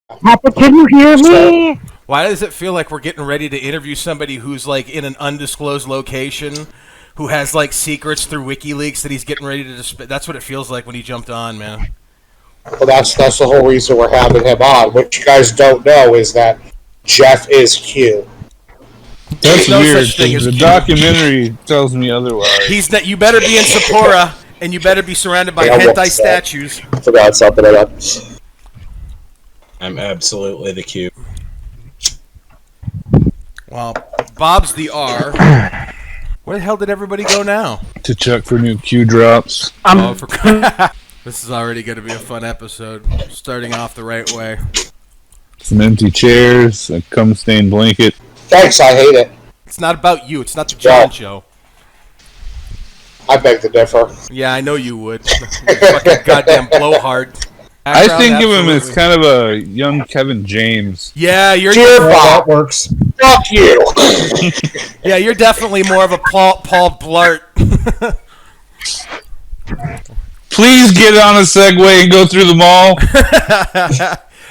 Papa, can you hear me? Why does it feel like we're getting ready to interview somebody who's like in an undisclosed location, who has like secrets through WikiLeaks that he's getting ready to that's what it feels like when he jumped on, man. Well, that's the whole reason we're having him on. What you guys don't know is that Jeff is Q. That's no weird. such thing as The Q. documentary tells me otherwise. He's that. You better be in Sapporo, and you better be surrounded by hentai statues. I forgot something about this. I'm absolutely the Q. Well, Bob's the R. Where the hell did everybody go now? To check for new Q drops. This is already going to be a fun episode. Starting off the right way. Some empty chairs, a cum-stained blanket. Thanks, I hate it. It's not about you. It's not the John show. I beg to differ. Yeah, I know you would. You fucking goddamn blowhard. I think of him as kind of a young Kevin James. Yeah, you're. That works. Fuck you. Yeah, you're definitely more of a Paul Blart. Please get on a Segway and go through the mall.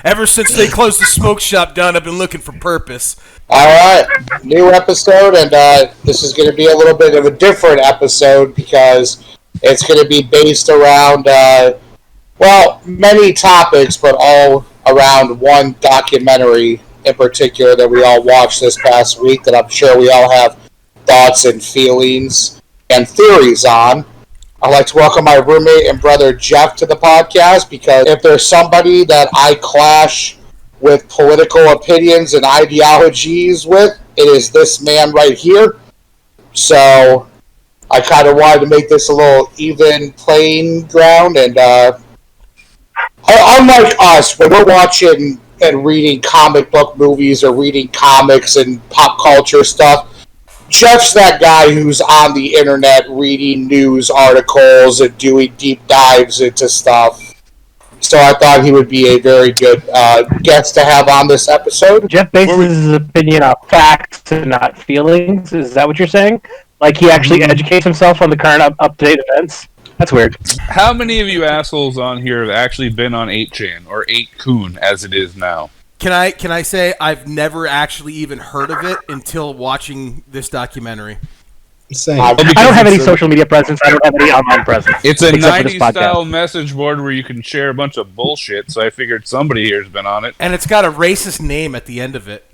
Ever since they closed the smoke shop down, I've been looking for purpose. All right, new episode, and this is going to be a little bit of a different episode because it's going to be based around, many topics, but all around one documentary in particular that we all watched this past week that I'm sure we all have thoughts and feelings and theories on. I'd like to welcome my roommate and brother Jeff to the podcast because if there's somebody that I clash with political opinions and ideologies with, it is this man right here. So I kind of wanted to make this a little even playing ground, and unlike us, when we're watching and reading comic book movies or reading comics and pop culture stuff, Jeff's that guy who's on the internet reading news articles and doing deep dives into stuff. So I thought he would be a very good guest to have on this episode. Jeff bases his opinion on facts and not feelings. Is that what you're saying? Like he actually educates himself on the current up-to-date events? That's weird. How many of you assholes on here have actually been on 8chan, or 8kun as it is now? Can I say I've never actually even heard of it until watching this documentary? Same. I don't have any social media presence. I don't have any online presence. It's a 90s-style message board where you can share a bunch of bullshit, so I figured somebody here has been on it. And it's got a racist name at the end of it.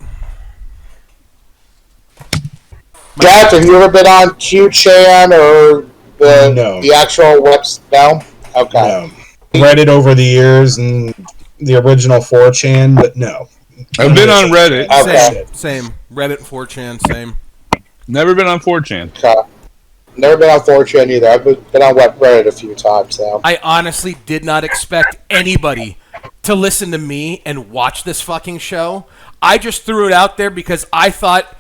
Jeff, have you ever been on QChan or the actual website? No? Okay. No. Read it over the years and the original 4chan, but no. I've been on Reddit. Okay. Same. Reddit, 4chan, same. Never been on 4chan. Okay. Never been on 4chan either. I've been on Reddit a few times now. I honestly did not expect anybody to listen to me and watch this fucking show. I just threw it out there because I thought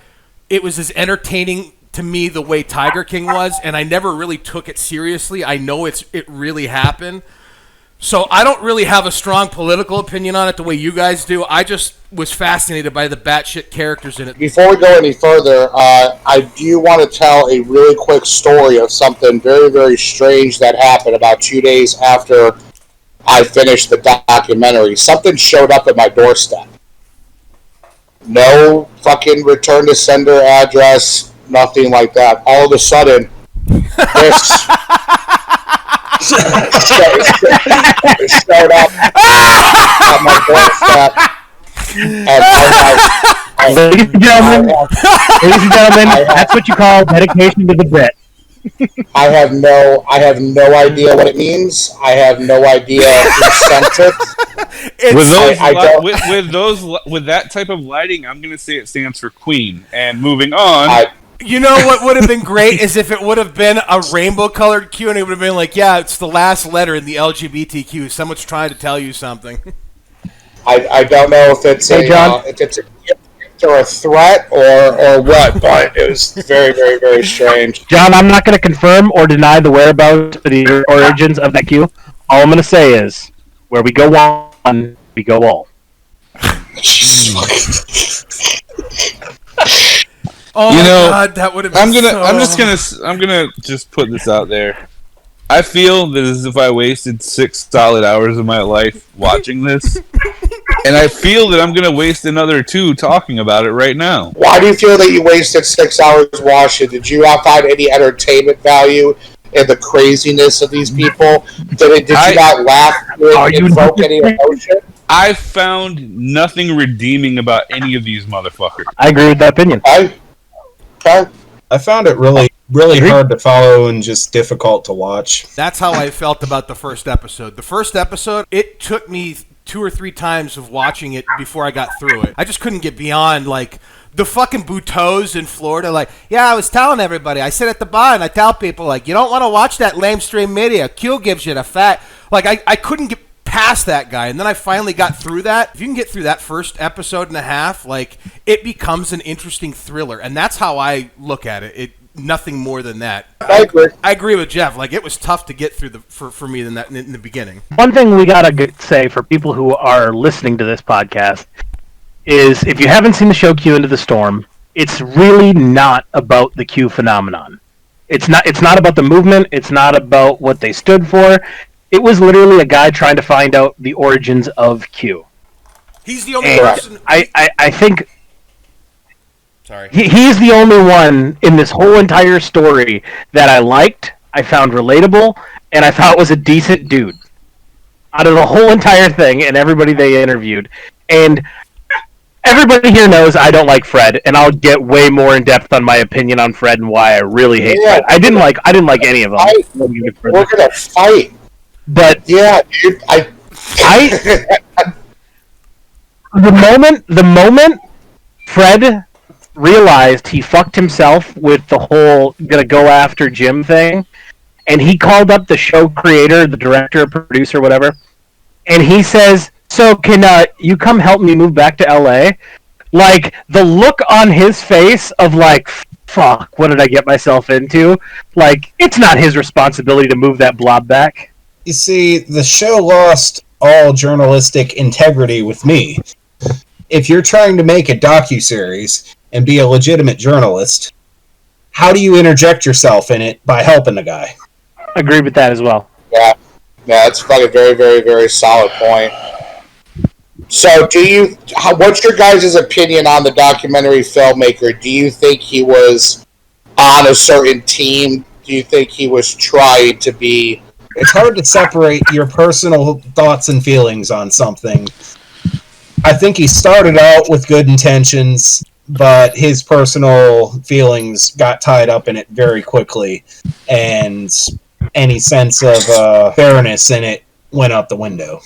it was as entertaining to me the way Tiger King was, and I never really took it seriously. I know it really happened. So I don't really have a strong political opinion on it the way you guys do. I just was fascinated by the batshit characters in it. Before we go any further, I do want to tell a really quick story of something very, very strange that happened about 2 days after I finished the documentary. Something showed up at my doorstep. No fucking return to sender address, nothing like that. All of a sudden, this... it showed up at my doorstep, and ladies and gentlemen, that's what you call dedication to the bit. I have no idea what it means. I have no idea who sent it. With that type of lighting, I'm going to say it stands for Queen. And moving on. You know what would have been great is if it would have been a rainbow-colored Q, and it would have been like, yeah, it's the last letter in the LGBTQ. Someone's trying to tell you something. I don't know if it's if it's a gift or a threat or what, but it was very, very, very strange. John, I'm not going to confirm or deny the whereabouts or the origins of that Q. All I'm going to say is, where we go one, we go all. Jesus Oh my God, that would have been I'm gonna just put this out there. I feel that as if I wasted 6 solid hours of my life watching this. And I feel that I'm going to waste another 2 talking about it right now. Why do you feel that you wasted 6 hours watching? Did you not find any entertainment value in the craziness of these people? Did you not laugh and invoke any emotion? I found nothing redeeming about any of these motherfuckers. I agree with that opinion. I found it really hard to follow and just difficult to watch. That's how I felt about the first episode. The first episode, it took me 2 or 3 times of watching it before I got through it. I just couldn't get beyond, like, the fucking Butos in Florida. Like, yeah, I was telling everybody. I sit at the bar and I tell people, like, you don't want to watch that lamestream media. Q gives you the fat. Like, I couldn't get past that guy, and then I finally got through that. If you can get through that first episode and a half, like, it becomes an interesting thriller, and that's how I look at it. Nothing more than that. I agree with Jeff. Like, it was tough to get through for me in the beginning. One thing we gotta say for people who are listening to this podcast is, if you haven't seen the show Q Into the Storm, it's really not about the Q phenomenon. It's not about the movement. It's not about what they stood for. It was literally a guy trying to find out the origins of Q. He's the only person. I think. Sorry. He's the only one in this whole entire story that I liked, I found relatable, and I thought was a decent dude. Out of the whole entire thing and everybody they interviewed. And everybody here knows I don't like Fred, and I'll get way more in depth on my opinion on Fred and why I really hate Fred. I didn't like any of them. We're gonna fight. But yeah, dude, the moment Fred realized he fucked himself with the whole gonna go after Jim thing, and he called up the show creator, the director, producer, whatever, and he says, so can you come help me move back to LA? Like, the look on his face of like, fuck, what did I get myself into? Like, it's not his responsibility to move that blob back. You see, the show lost all journalistic integrity with me. If you're trying to make a docuseries and be a legitimate journalist, how do you interject yourself in it by helping the guy? I agree with that as well. Yeah, that's like a very, very, very solid point. So, what's your guys' opinion on the documentary filmmaker? Do you think he was on a certain team? Do you think he was trying to be... It's hard to separate your personal thoughts and feelings on something. I think he started out with good intentions, but his personal feelings got tied up in it very quickly, and any sense of fairness in it went out the window.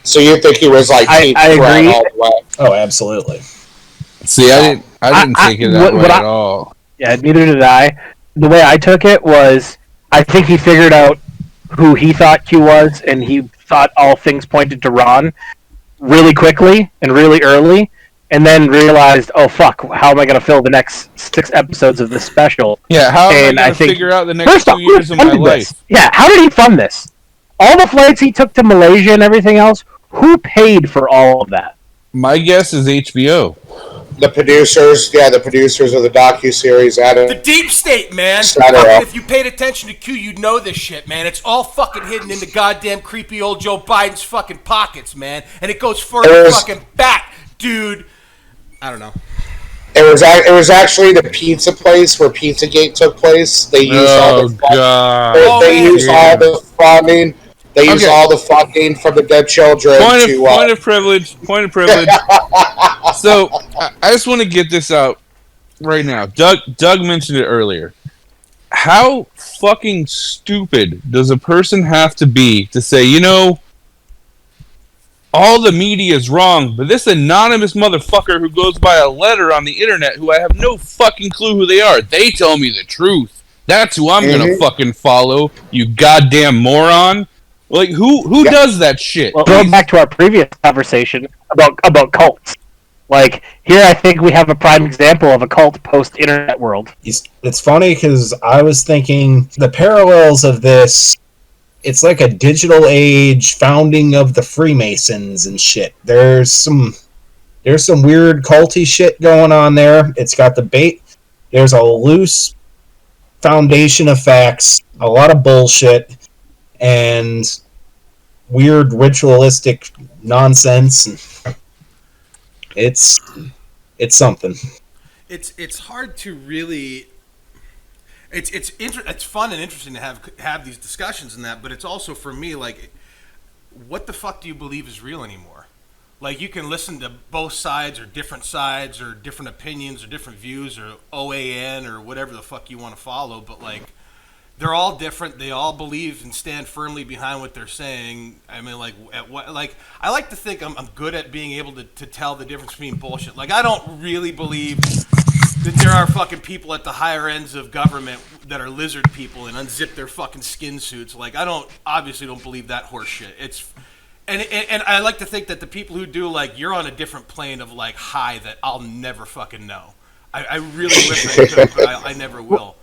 So you think he was like... I agree. All the way? Oh, absolutely. See, I didn't take it that way at all. Yeah, neither did I. The way I took it was, I think he figured out who he thought Q was, and he thought all things pointed to Ron really quickly and really early, and then realized, oh fuck, how am I going to fill the next 6 episodes of this special? Yeah, how am I going to figure out the next 2 years of my life? Yeah, how did he fund this? All the flights he took to Malaysia and everything else, who paid for all of that? My guess is HBO. The producers of the docuseries added... The deep state, man. If you paid attention to Q, you'd know this shit, man. It's all fucking hidden in the goddamn creepy old Joe Biden's fucking pockets, man. And it goes further fucking back, dude. I don't know. It was actually the pizza place where Pizzagate took place. They used all the God. They used all the funding. They used all the funding from the dead children. Point of privilege. So, I just want to get this out right now. Doug mentioned it earlier. How fucking stupid does a person have to be to say, you know, all the media is wrong, but this anonymous motherfucker who goes by a letter on the internet who I have no fucking clue who they are, they tell me the truth. That's who I'm gonna fucking follow, you goddamn moron. Like, who does that shit? Well, going back to our previous conversation about cults. Like, here I think we have a prime example of a cult post-internet world. It's funny because I was thinking the parallels of this, it's like a digital age founding of the Freemasons and shit. There's some weird culty shit going on there. It's got the bait. There's a loose foundation of facts, a lot of bullshit, and weird ritualistic nonsense. It's something. It's hard to really. It's fun and interesting to have these discussions and that, but it's also for me like, what the fuck do you believe is real anymore? Like, you can listen to both sides or different opinions or different views or OAN or whatever the fuck you want to follow, but like, they're all different. They all believe and stand firmly behind what they're saying. I mean, like, I like to think I'm good at being able to tell the difference between bullshit. Like, I don't really believe that there are fucking people at the higher ends of government that are lizard people and unzip their fucking skin suits. Like, obviously don't believe that horse shit. And I like to think that the people who do, like, you're on a different plane of, like, high that I'll never fucking know. I really wish I could, but I never will.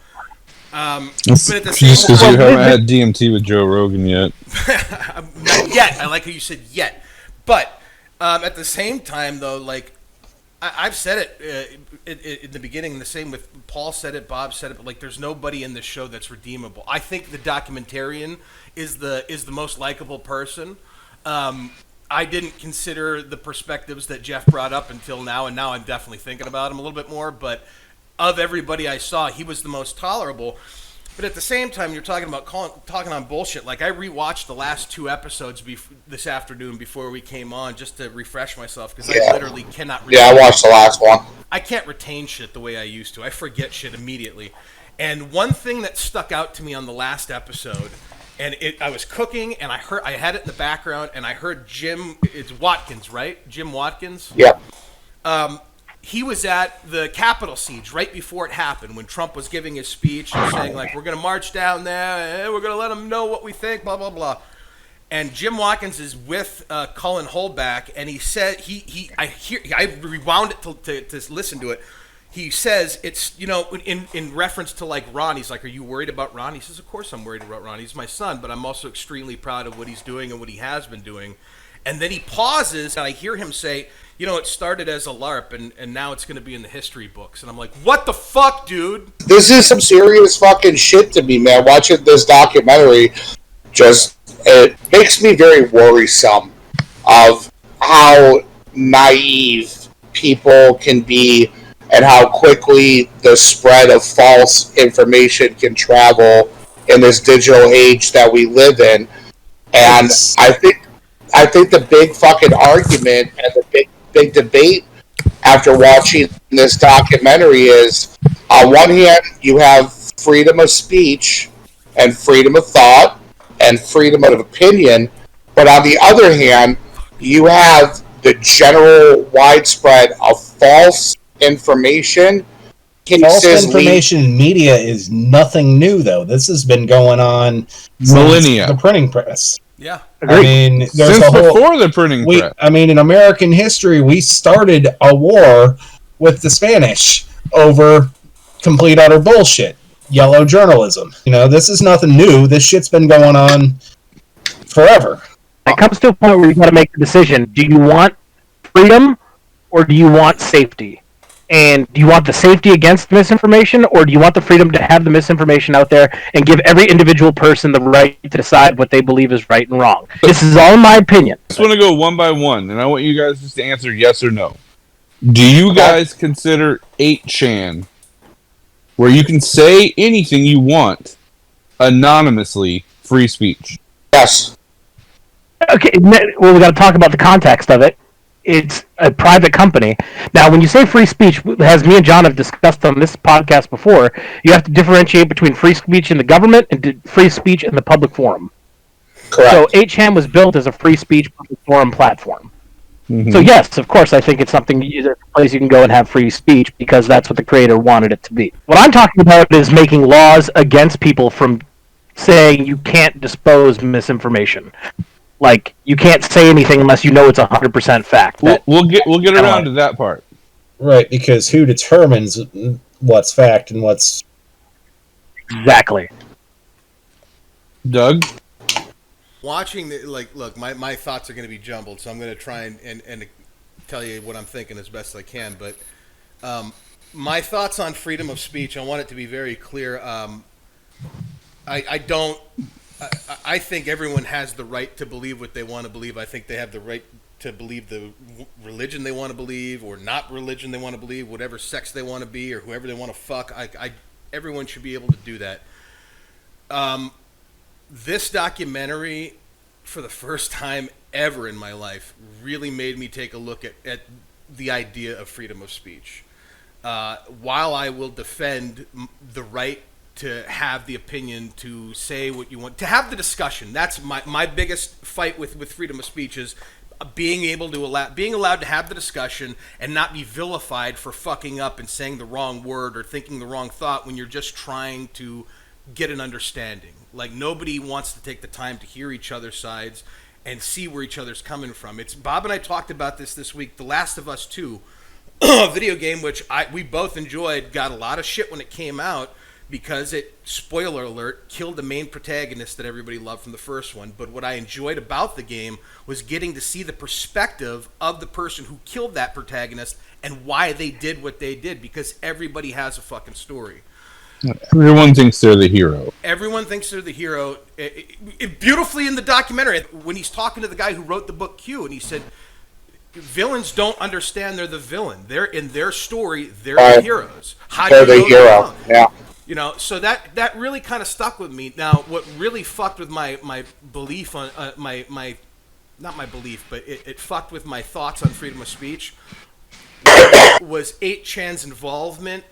But at the Just same because you time, haven't had DMT with Joe Rogan yet. not yet. I like how you said yet. But at the same time, though, like, I've said it in the beginning, the same with Paul said it, Bob said it, but like, there's nobody in this show that's redeemable. I think the documentarian is the most likable person. I didn't consider the perspectives that Jeff brought up until now, and now I'm definitely thinking about him a little bit more. But of everybody I saw, he was the most tolerable. But at the same time, you're talking about talking on bullshit. Like, I rewatched the last 2 episodes this afternoon before we came on just to refresh myself, because I literally cannot. Yeah, I watched the last one. I can't retain shit the way I used to. I forget shit immediately. And one thing that stuck out to me on the last episode, and I was cooking, and I had it in the background, and I heard it's Watkins, right? Jim Watkins? Yep. He was at the Capitol siege right before it happened, when Trump was giving his speech and saying, like, we're going to march down there, and we're going to let them know what we think, blah, blah, blah. And Jim Watkins is with Cullen Holdback, and he said, I rewound it to listen to it. He says, it's, in reference to, like, Ron, he's like, are you worried about Ron? He says, of course I'm worried about Ron. He's my son, but I'm also extremely proud of what he's doing and what he has been doing. And then he pauses, and I hear him say, it started as a LARP, and now it's going to be in the history books. And I'm like, what the fuck, dude? This is some serious fucking shit to me, man. Watching this documentary it makes me very worrisome of how naive people can be and how quickly the spread of false information can travel in this digital age that we live in. And I think the big fucking argument and the big debate after watching this documentary is, on one hand, you have freedom of speech and freedom of thought and freedom of opinion, but on the other hand, you have the general widespread of false information. False information media is nothing new, though. This has been going on millennia. Since the printing press. Yeah. I mean, there's since before the printing press. I mean, in American history, we started a war with the Spanish over complete utter bullshit. Yellow journalism. This is nothing new. This shit's been going on forever. It comes to a point where you got to make a decision. Do you want freedom or do you want safety? And do you want the safety against misinformation, or do you want the freedom to have the misinformation out there and give every individual person the right to decide what they believe is right and wrong? This is all my opinion. I just want to go one by one, and I want you guys just to answer yes or no. Do you guys consider 8chan, where you can say anything you want anonymously, free speech? Yes. Okay, well, we got to talk about the context of it. It's a private company. Now, when you say free speech, as me and John have discussed on this podcast before, you have to differentiate between free speech in the government and free speech in the public forum. Correct. So 8chan was built as a free speech public forum platform. Mm-hmm. So yes, of course, I think it's something, a place you can go and have free speech because that's what the creator wanted it to be. What I'm talking about is making laws against people from saying you can't dispose misinformation. Like, you can't say anything unless you know it's 100% fact. We'll get around to that part. Right, because who determines what's fact and what's... Exactly. Doug? Watching, look, my thoughts are going to be jumbled, so I'm going to try and tell you what I'm thinking as best I can. But my thoughts on freedom of speech, I want it to be very clear. I think everyone has the right to believe what they want to believe. I think they have the right to believe the religion they want to believe, or not religion they want to believe, whatever sex they want to be, or whoever they want to fuck. Everyone should be able to do that. This documentary, for the first time ever in my life, really made me take a look at the idea of freedom of speech. While I will defend the right to have the opinion, to say what you want, to have the discussion. That's my biggest fight with freedom of speech, is being allowed to have the discussion and not be vilified for fucking up and saying the wrong word or thinking the wrong thought when you're just trying to get an understanding. Like, nobody wants to take the time to hear each other's sides and see where each other's coming from. It's Bob and I talked about this week. The Last of Us 2, a video game which we both enjoyed, got a lot of shit when it came out because it, spoiler alert, killed the main protagonist that everybody loved from the first one. But what I enjoyed about the game was getting to see the perspective of the person who killed that protagonist and why they did what they did, because everybody has a fucking story. Everyone thinks they're the hero. Everyone thinks they're the hero. Beautifully in the documentary, when he's talking to the guy who wrote the book Q, and he said, villains don't understand they're the villain. They're in their story, they're the heroes. How They're do you the hero, yeah. You know, so that really kind of stuck with me. Now, what really fucked with my belief on my not my belief, but it fucked with my thoughts on freedom of speech was 8chan's involvement,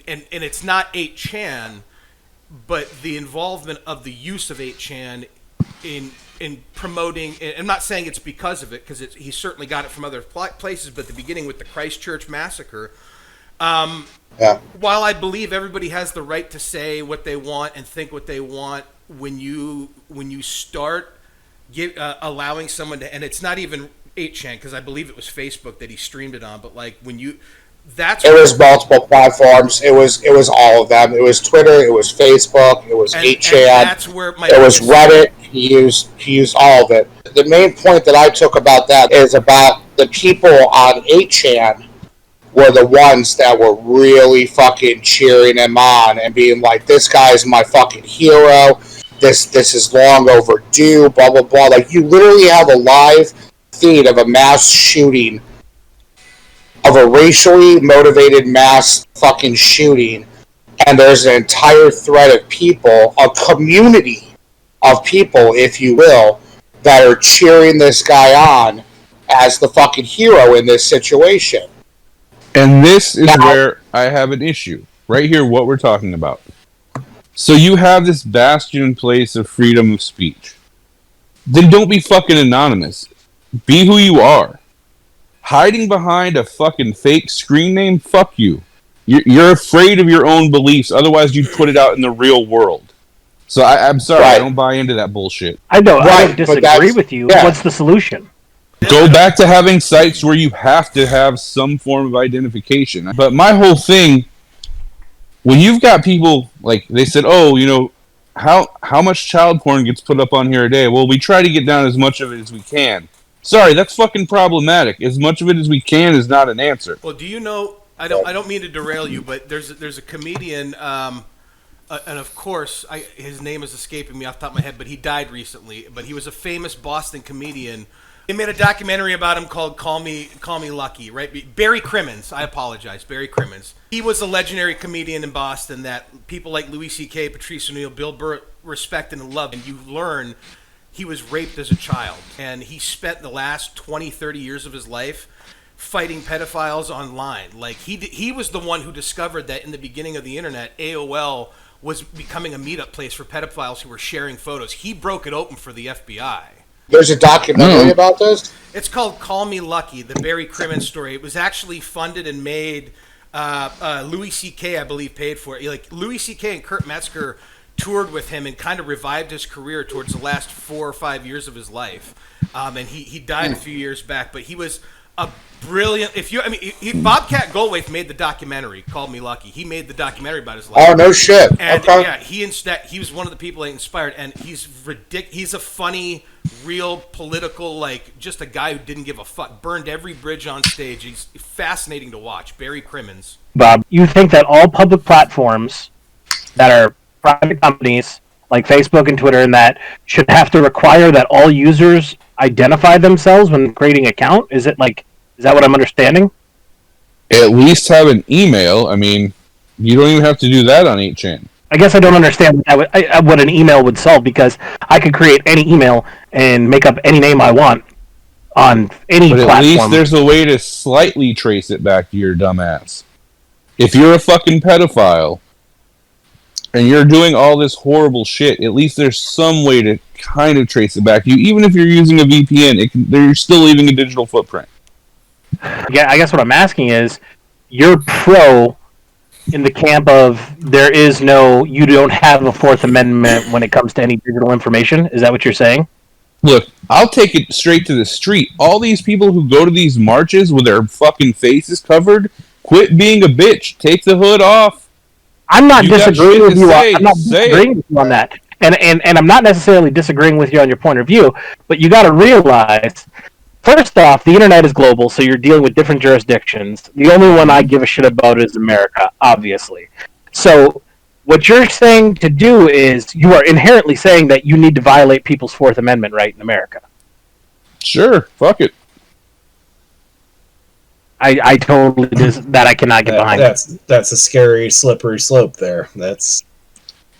and it's not 8chan, but the involvement of the use of 8chan in promoting. And I'm not saying it's because of it, because he certainly got it from other places, but the beginning with the Christchurch massacre. While I believe everybody has the right to say what they want and think what they want, when you start allowing someone to, and it's not even 8chan, because I believe it was Facebook that he streamed it on, but like when you, it was multiple platforms. It was all of them. It was Twitter. It was Facebook. It was 8chan. That's where it was Reddit. He used all of it. The main point that I took about that is about the people on 8chan were the ones that were really fucking cheering him on and being like, this guy's my fucking hero. This is long overdue, blah, blah, blah. Like, you literally have a live feed of a mass shooting, of a racially motivated mass fucking shooting, and there's an entire thread of people, a community of people, if you will, that are cheering this guy on as the fucking hero in this situation. And this is where I have an issue. Right here, what we're talking about. So you have this bastion in place of freedom of speech. Then don't be fucking anonymous. Be who you are. Hiding behind a fucking fake screen name, fuck you. You're afraid of your own beliefs, otherwise you'd put it out in the real world. So I'm sorry, I don't buy into that bullshit. I don't disagree with you. Yeah. What's the solution? Go back to having sites where you have to have some form of identification. But my whole thing, when you've got people, like, they said, oh, you know, how much child porn gets put up on here a day? Well, we try to get down as much of it as we can. Sorry, that's fucking problematic. As much of it as we can is not an answer. Well, do you know, I don't mean to derail you, but there's a comedian, and of course, his name is escaping me off the top of my head, but he died recently. But he was a famous Boston comedian. They made a documentary about him called Call Me Lucky, right? Barry Crimmins. I apologize, Barry Crimmins. He was a legendary comedian in Boston that people like Louis C.K., Patrice O'Neal, Bill Burr respect and love. And you learn he was raped as a child. And he spent the last 20, 30 years of his life fighting pedophiles online. Like, he was the one who discovered that in the beginning of the internet, AOL was becoming a meetup place for pedophiles who were sharing photos. He broke it open for the FBI. There's a documentary about this? It's called Call Me Lucky, the Barry Crimmins story. It was actually funded and made. Louis C.K., I believe, paid for it. Like, Louis C.K. and Kurt Metzger toured with him and kind of revived his career towards the last 4 or 5 years of his life. And he died a few years back, but he was a brilliant. Bobcat Goldthwait made the documentary Call Me Lucky. He made the documentary about his life. Oh, no shit. And yeah, he was one of the people that inspired, and he's ridiculous. He's a funny, real political, like, just a guy who didn't give a fuck. Burned every bridge on stage. He's fascinating to watch. Barry Crimmins. Bob, you think that all public platforms that are private companies like Facebook and Twitter and that should have to require that all users identify themselves when creating an account? Is it like, is that what I'm understanding? At least have an email. I mean, you don't even have to do that on 8chan. I guess I don't understand what an email would solve, because I could create any email and make up any name I want on any But at platform. least there's a way to slightly trace it back to your dumbass. If you're a fucking pedophile and you're doing all this horrible shit, at least there's some way to kind of trace it back to you. Even if you're using a VPN, you're still leaving a digital footprint. Yeah, I guess what I'm asking is, you're pro in the camp of you don't have a Fourth Amendment when it comes to any digital information. Is that what you're saying? Look, I'll take it straight to the street. All these people who go to these marches with their fucking faces covered, quit being a bitch. Take the hood off. I'm not disagreeing with you. I'm not disagreeing with you on that, and I'm not necessarily disagreeing with you on your point of view. But you got to realize, first off, the internet is global, so you're dealing with different jurisdictions. The only one I give a shit about is America, obviously. So what you're saying to do is, you are inherently saying that you need to violate people's Fourth Amendment right in America. Sure, fuck it. I totally that I cannot get behind. That's a scary, slippery slope there.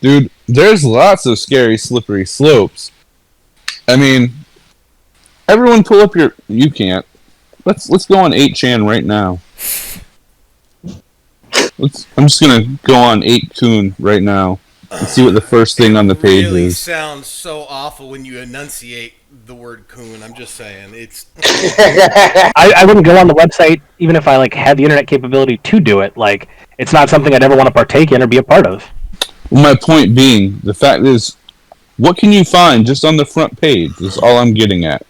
Dude, there's lots of scary, slippery slopes. I mean, everyone pull up your... You can't. Let's go on 8chan right now. I'm just gonna go on 8kun right now and see what the first thing on the page really is. Sounds so awful when you enunciate the word coon. I'm just saying, it's... I wouldn't go on the website even if I had the internet capability to do it. It's not something I'd ever want to partake in or be a part of. Well, my point being, the fact is, what can you find just on the front page is all I'm getting at.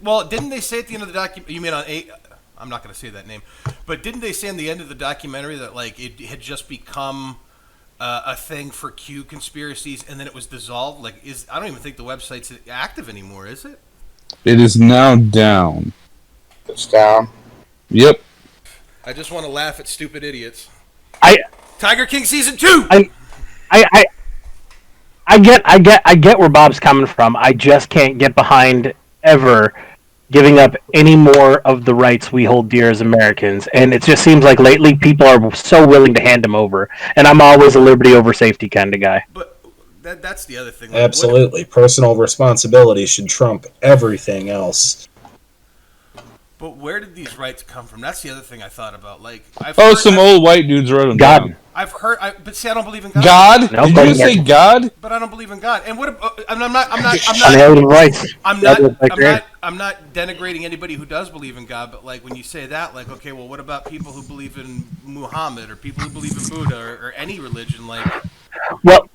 Well, didn't they say at the end of the document... You mean on 8... I'm not going to say that name. But didn't they say in the end of the documentary that, it had just become a thing for Q conspiracies, and then it was dissolved? I don't even think the website's active anymore, is it? It is now down. It's down. Yep. I just want to laugh at stupid idiots. Tiger King Season 2! I get where Bob's coming from. I just can't get behind ever giving up any more of the rights we hold dear as Americans. And it just seems like lately people are so willing to hand them over. And I'm always a liberty over safety kind of guy. But that's the other thing. Absolutely. Personal responsibility should trump everything else. But where did these rights come from? That's the other thing I thought about. Some old white dudes wrote them down. I've heard, but see, I don't believe in God. God? No, did you say God? But I don't believe in God. And what? I'm not denigrating anybody who does believe in God. But when you say that, okay, well, what about people who believe in Muhammad or people who believe in Buddha or any religion? Well,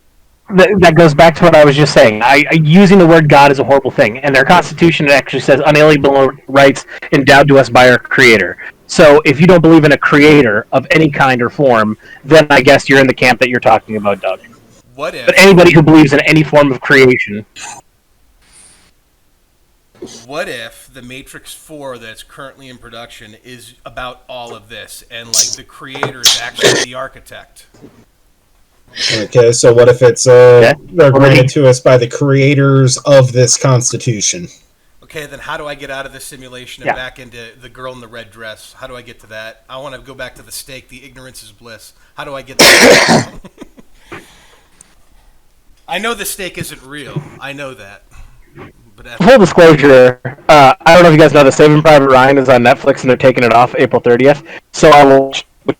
that goes back to what I was just saying. Using the word God is a horrible thing, and their Constitution actually says unalienable rights endowed to us by our Creator. So if you don't believe in a creator of any kind or form, then I guess you're in the camp that you're talking about, Doug. What if? But anybody who believes in any form of creation. What if the Matrix 4 that's currently in production is about all of this, and the creator is actually the architect? Okay, so what if it's they're granted to us by the creators of this Constitution? Okay, then how do I get out of this simulation and back into the girl in the red dress? How do I get to that? I want to go back to the steak. The ignorance is bliss. How do I get there? I know the steak isn't real. I know that. But full disclosure, I don't know if you guys know that Saving Private Ryan is on Netflix and they're taking it off April 30th. So I will, which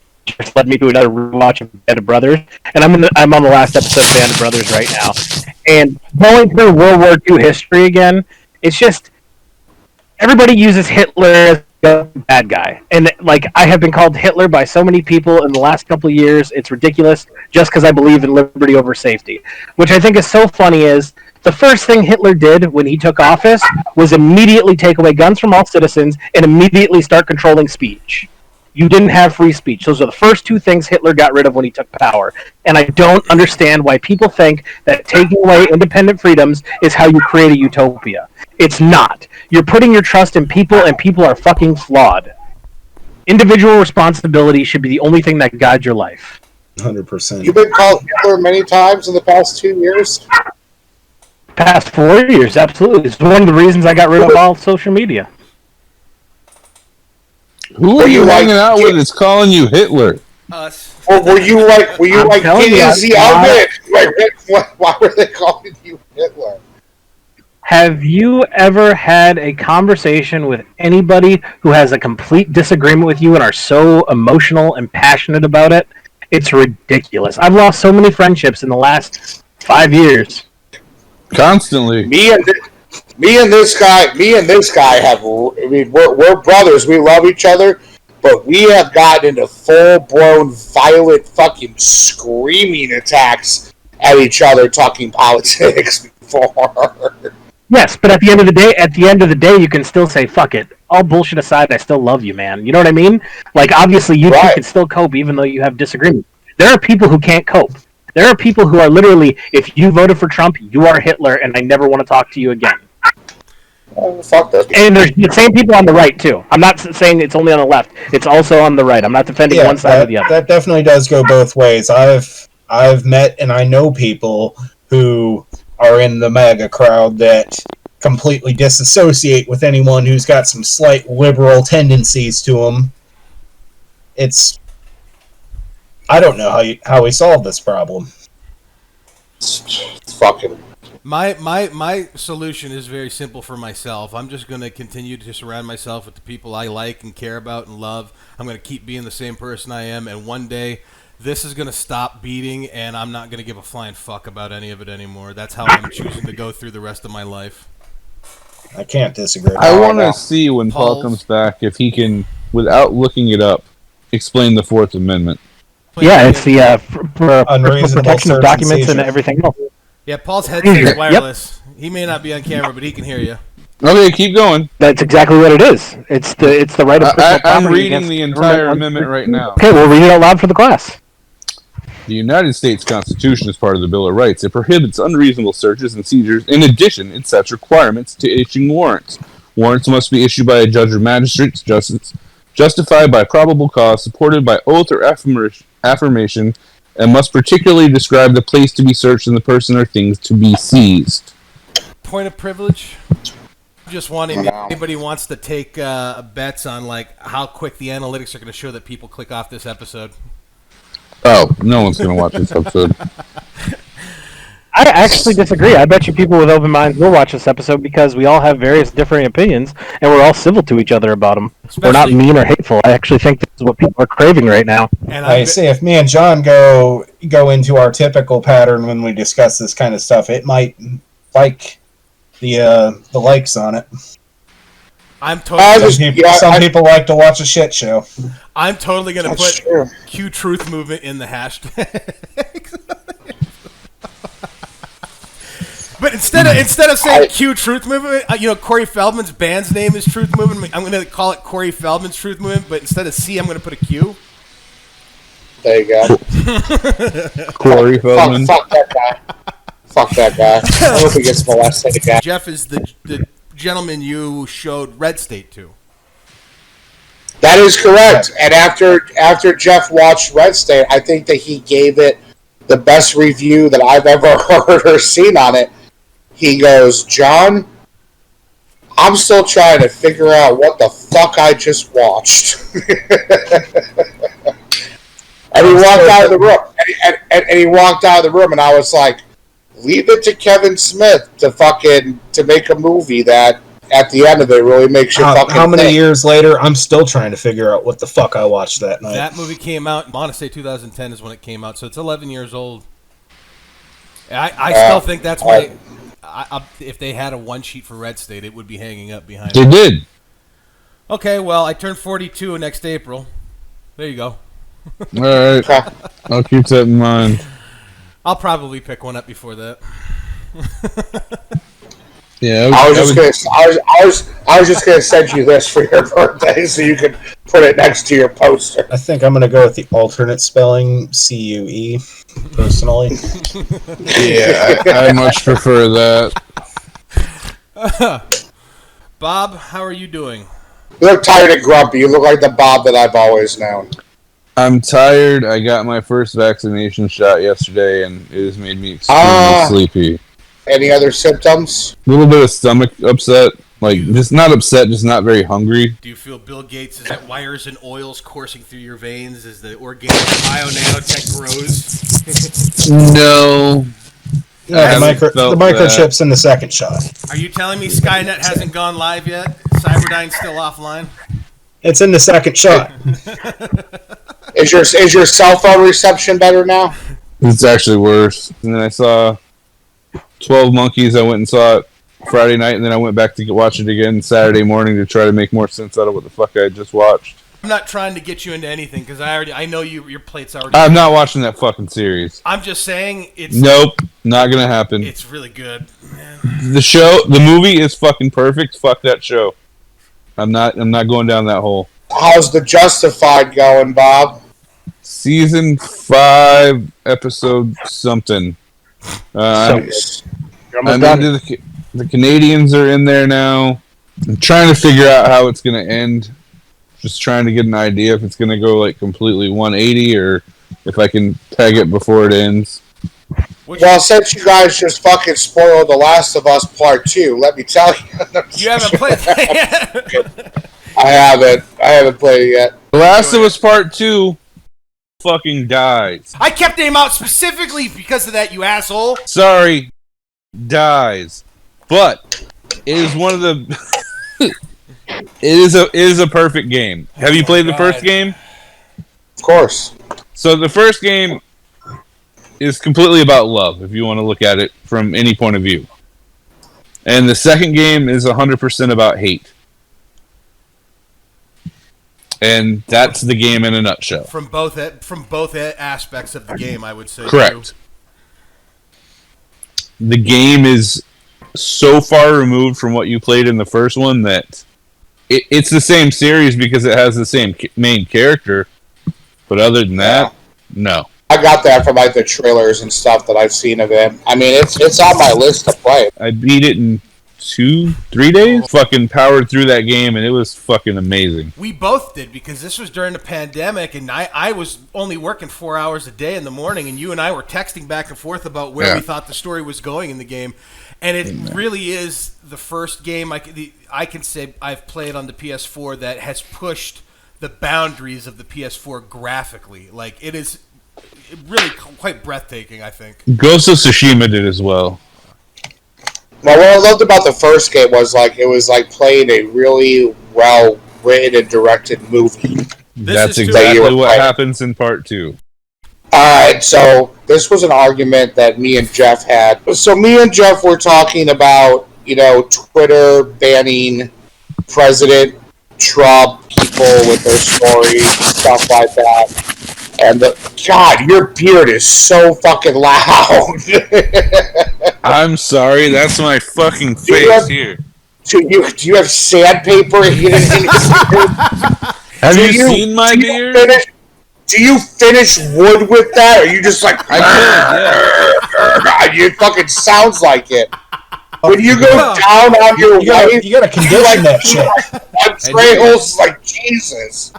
led me to another rewatch of Band of Brothers, and I'm on the last episode of Band of Brothers right now. And going through World War II history again, it's just everybody uses Hitler as a bad guy. And I have been called Hitler by so many people in the last couple of years, it's ridiculous, just because I believe in liberty over safety. Which I think is so funny is, the first thing Hitler did when he took office was immediately take away guns from all citizens and immediately start controlling speech. You didn't have free speech. Those are the first two things Hitler got rid of when he took power. And I don't understand why people think that taking away independent freedoms is how you create a utopia. It's not. You're putting your trust in people, and people are fucking flawed. Individual responsibility should be the only thing that guides your life. 100%. You've been called Hitler many times in the past 2 years? Past 4 years, absolutely. It's one of the reasons I got rid of all social media. Who are you hanging out with that's calling you Hitler? Us. Or were you like telling you, Gideon the Oven? Why were they calling you Hitler? Have you ever had a conversation with anybody who has a complete disagreement with you and are so emotional and passionate about it? It's ridiculous. I've lost so many friendships in the last 5 years. Constantly. Me and this guy have. I mean, we're brothers. We love each other, but we have gotten into full-blown, violent, fucking screaming attacks at each other talking politics before. Yes, but at the end of the day, you can still say fuck it. All bullshit aside, I still love you, man. You know what I mean? Like, obviously, you two can still cope even though you have disagreements. There are people who can't cope. There are people who are literally, if you voted for Trump, you are Hitler, and I never want to talk to you again. Oh, fuck that. And there's the same people on the right too. I'm not saying it's only on the left; it's also on the right. I'm not defending one side or the other. That definitely does go both ways. I've met and I know people who are in the MAGA crowd that completely disassociate with anyone who's got some slight liberal tendencies to them. I don't know how we solve this problem. It's fucking. My solution is very simple for myself. I'm just going to continue to surround myself with the people I like and care about and love. I'm going to keep being the same person I am, and one day this is going to stop beating, and I'm not going to give a flying fuck about any of it anymore. That's how I'm choosing to go through the rest of my life. I can't disagree. I want to see when Paul comes back if he can, without looking it up, explain the Fourth Amendment. Yeah, it's the for Unreasonable protection of search and documents and seizure. everything else. Yeah, Paul's headset's wireless. He may not be on camera, but he can hear you. Okay, keep going. That's exactly what it is. It's the right of personal property. I'm reading against the entire amendment right now. Okay, we'll read it out loud for the class. The United States Constitution is part of the Bill of Rights. It prohibits unreasonable searches and seizures. In addition, it sets requirements to issuing warrants. Warrants must be issued by a judge or magistrate, justified by probable cause, supported by oath or affirmation, and must particularly describe the place to be searched and the person or things to be seized. Point of privilege. Just wanting if anybody wants to take bets on like how quick the analytics are going to show that people click off this episode. Oh, no one's going to watch this episode. I actually disagree. I bet you people with open minds will watch this episode because we all have various differing opinions, and we're all civil to each other about them. We're not mean or hateful. I actually think this is what people are craving right now. And I see. If me and John go into our typical pattern when we discuss this kind of stuff, it might spike the likes on it. I'm totally. Some people like to watch a shit show. I'm totally going to put Q Truth Movement in the hashtag. But instead of saying Q Truth Movement, Corey Feldman's band's name is Truth Movement. I'm going to call it Corey Feldman's Truth Movement, but instead of C, I'm going to put a Q. There you go. Corey Feldman. Fuck that guy. Fuck that guy. I hope he gets molested again. Jeff is the gentleman you showed Red State to. That is correct. And after Jeff watched Red State, I think that he gave it the best review that I've ever heard or seen on it. He goes, John, I'm still trying to figure out what the fuck I just watched. And he walked out of the room. And he walked out of the room, and I was like, leave it to Kevin Smith to make a movie that at the end of it really makes you fucking How many think. years later, I'm still trying to figure out what the fuck I watched that night. That movie came out, I want to say 2010 is when it came out, so it's 11 years old. I still think that's why, if they had a one sheet for Red State, it would be hanging up behind They it. did. Okay, well, I turned 42 next April. There you go. All right. I'll keep that in mind. I'll probably pick one up before that. Yeah, I was just gonna send you this for your birthday so you can put it next to your poster. I think I'm going to go with the alternate spelling, CUE, personally. Yeah, I much prefer that. Bob, how are you doing? You look tired and grumpy. You look like the Bob that I've always known. I'm tired. I got my first vaccination shot yesterday, and it has made me extremely sleepy. Any other symptoms? A little bit of stomach upset. Like, just not upset, just not very hungry. Do you feel Bill Gates is that wires and oils coursing through your veins as the organic bio-nanotech grows? No. The microchips in the second shot. Are you telling me Skynet hasn't gone live yet? Cyberdyne's still offline? It's in the second shot. Is your cell phone reception better now? It's actually worse. And then I saw 12 Monkeys. I went and saw it Friday night, and then I went back to watch it again Saturday morning to try to make more sense out of what the fuck I just watched. I'm not trying to get you into anything because I know your plate's already. I'm not watching that fucking series. I'm just saying it's. Nope, not gonna happen. It's really good. Man. The movie is fucking perfect. Fuck that show. I'm not going down that hole. How's the Justified going, Bob? Season 5, episode something. I'm into the Canadians are in there now. I'm trying to figure out how it's gonna end. Just trying to get an idea if it's going to go like completely 180 or if I can peg it before it ends. Well, since you guys just fucking spoiled The Last of Us Part 2, let me tell you. You haven't played that yet? I haven't played it yet. The Last of Us Part 2 fucking dies. I kept him out specifically because of that, you asshole. Sorry, dies. But it is one of the... It is a perfect game. Have you played the first game? Of course. So the first game is completely about love, if you want to look at it from any point of view. And the second game is 100% about hate. And that's the game in a nutshell. From both aspects of the game, I would say. Correct. The game is so far removed from what you played in the first one that it's the same series because it has the same main character, but other than that, no. I got that from like the trailers and stuff that I've seen of it. I mean, it's on my list to play. I beat it in 2-3 days. Fucking powered through that game, and it was fucking amazing. We both did because this was during the pandemic, and I was only working 4 hours a day in the morning, and you and I were texting back and forth about where we thought the story was going in the game. And it really is the first game I can say I've played on the PS4 that has pushed the boundaries of the PS4 graphically. Like, it is really quite breathtaking, I think. Ghost of Tsushima did as well. Well, what I loved about the first game was like it was like playing a really well written and directed movie. That's exactly what happens in part 2. Alright, so this was an argument that me and Jeff had. So me and Jeff were talking about, Twitter banning President Trump, people with their stories, stuff like that. And God, your beard is so fucking loud. I'm sorry, that's my fucking face here. Do you have sandpaper? Have you seen my beard? Do you finish wood with that, or you just like... I could, yeah. It fucking sounds like it. When you go down on your wife... You gotta condition that shit. Trey Holmes is like, Jesus.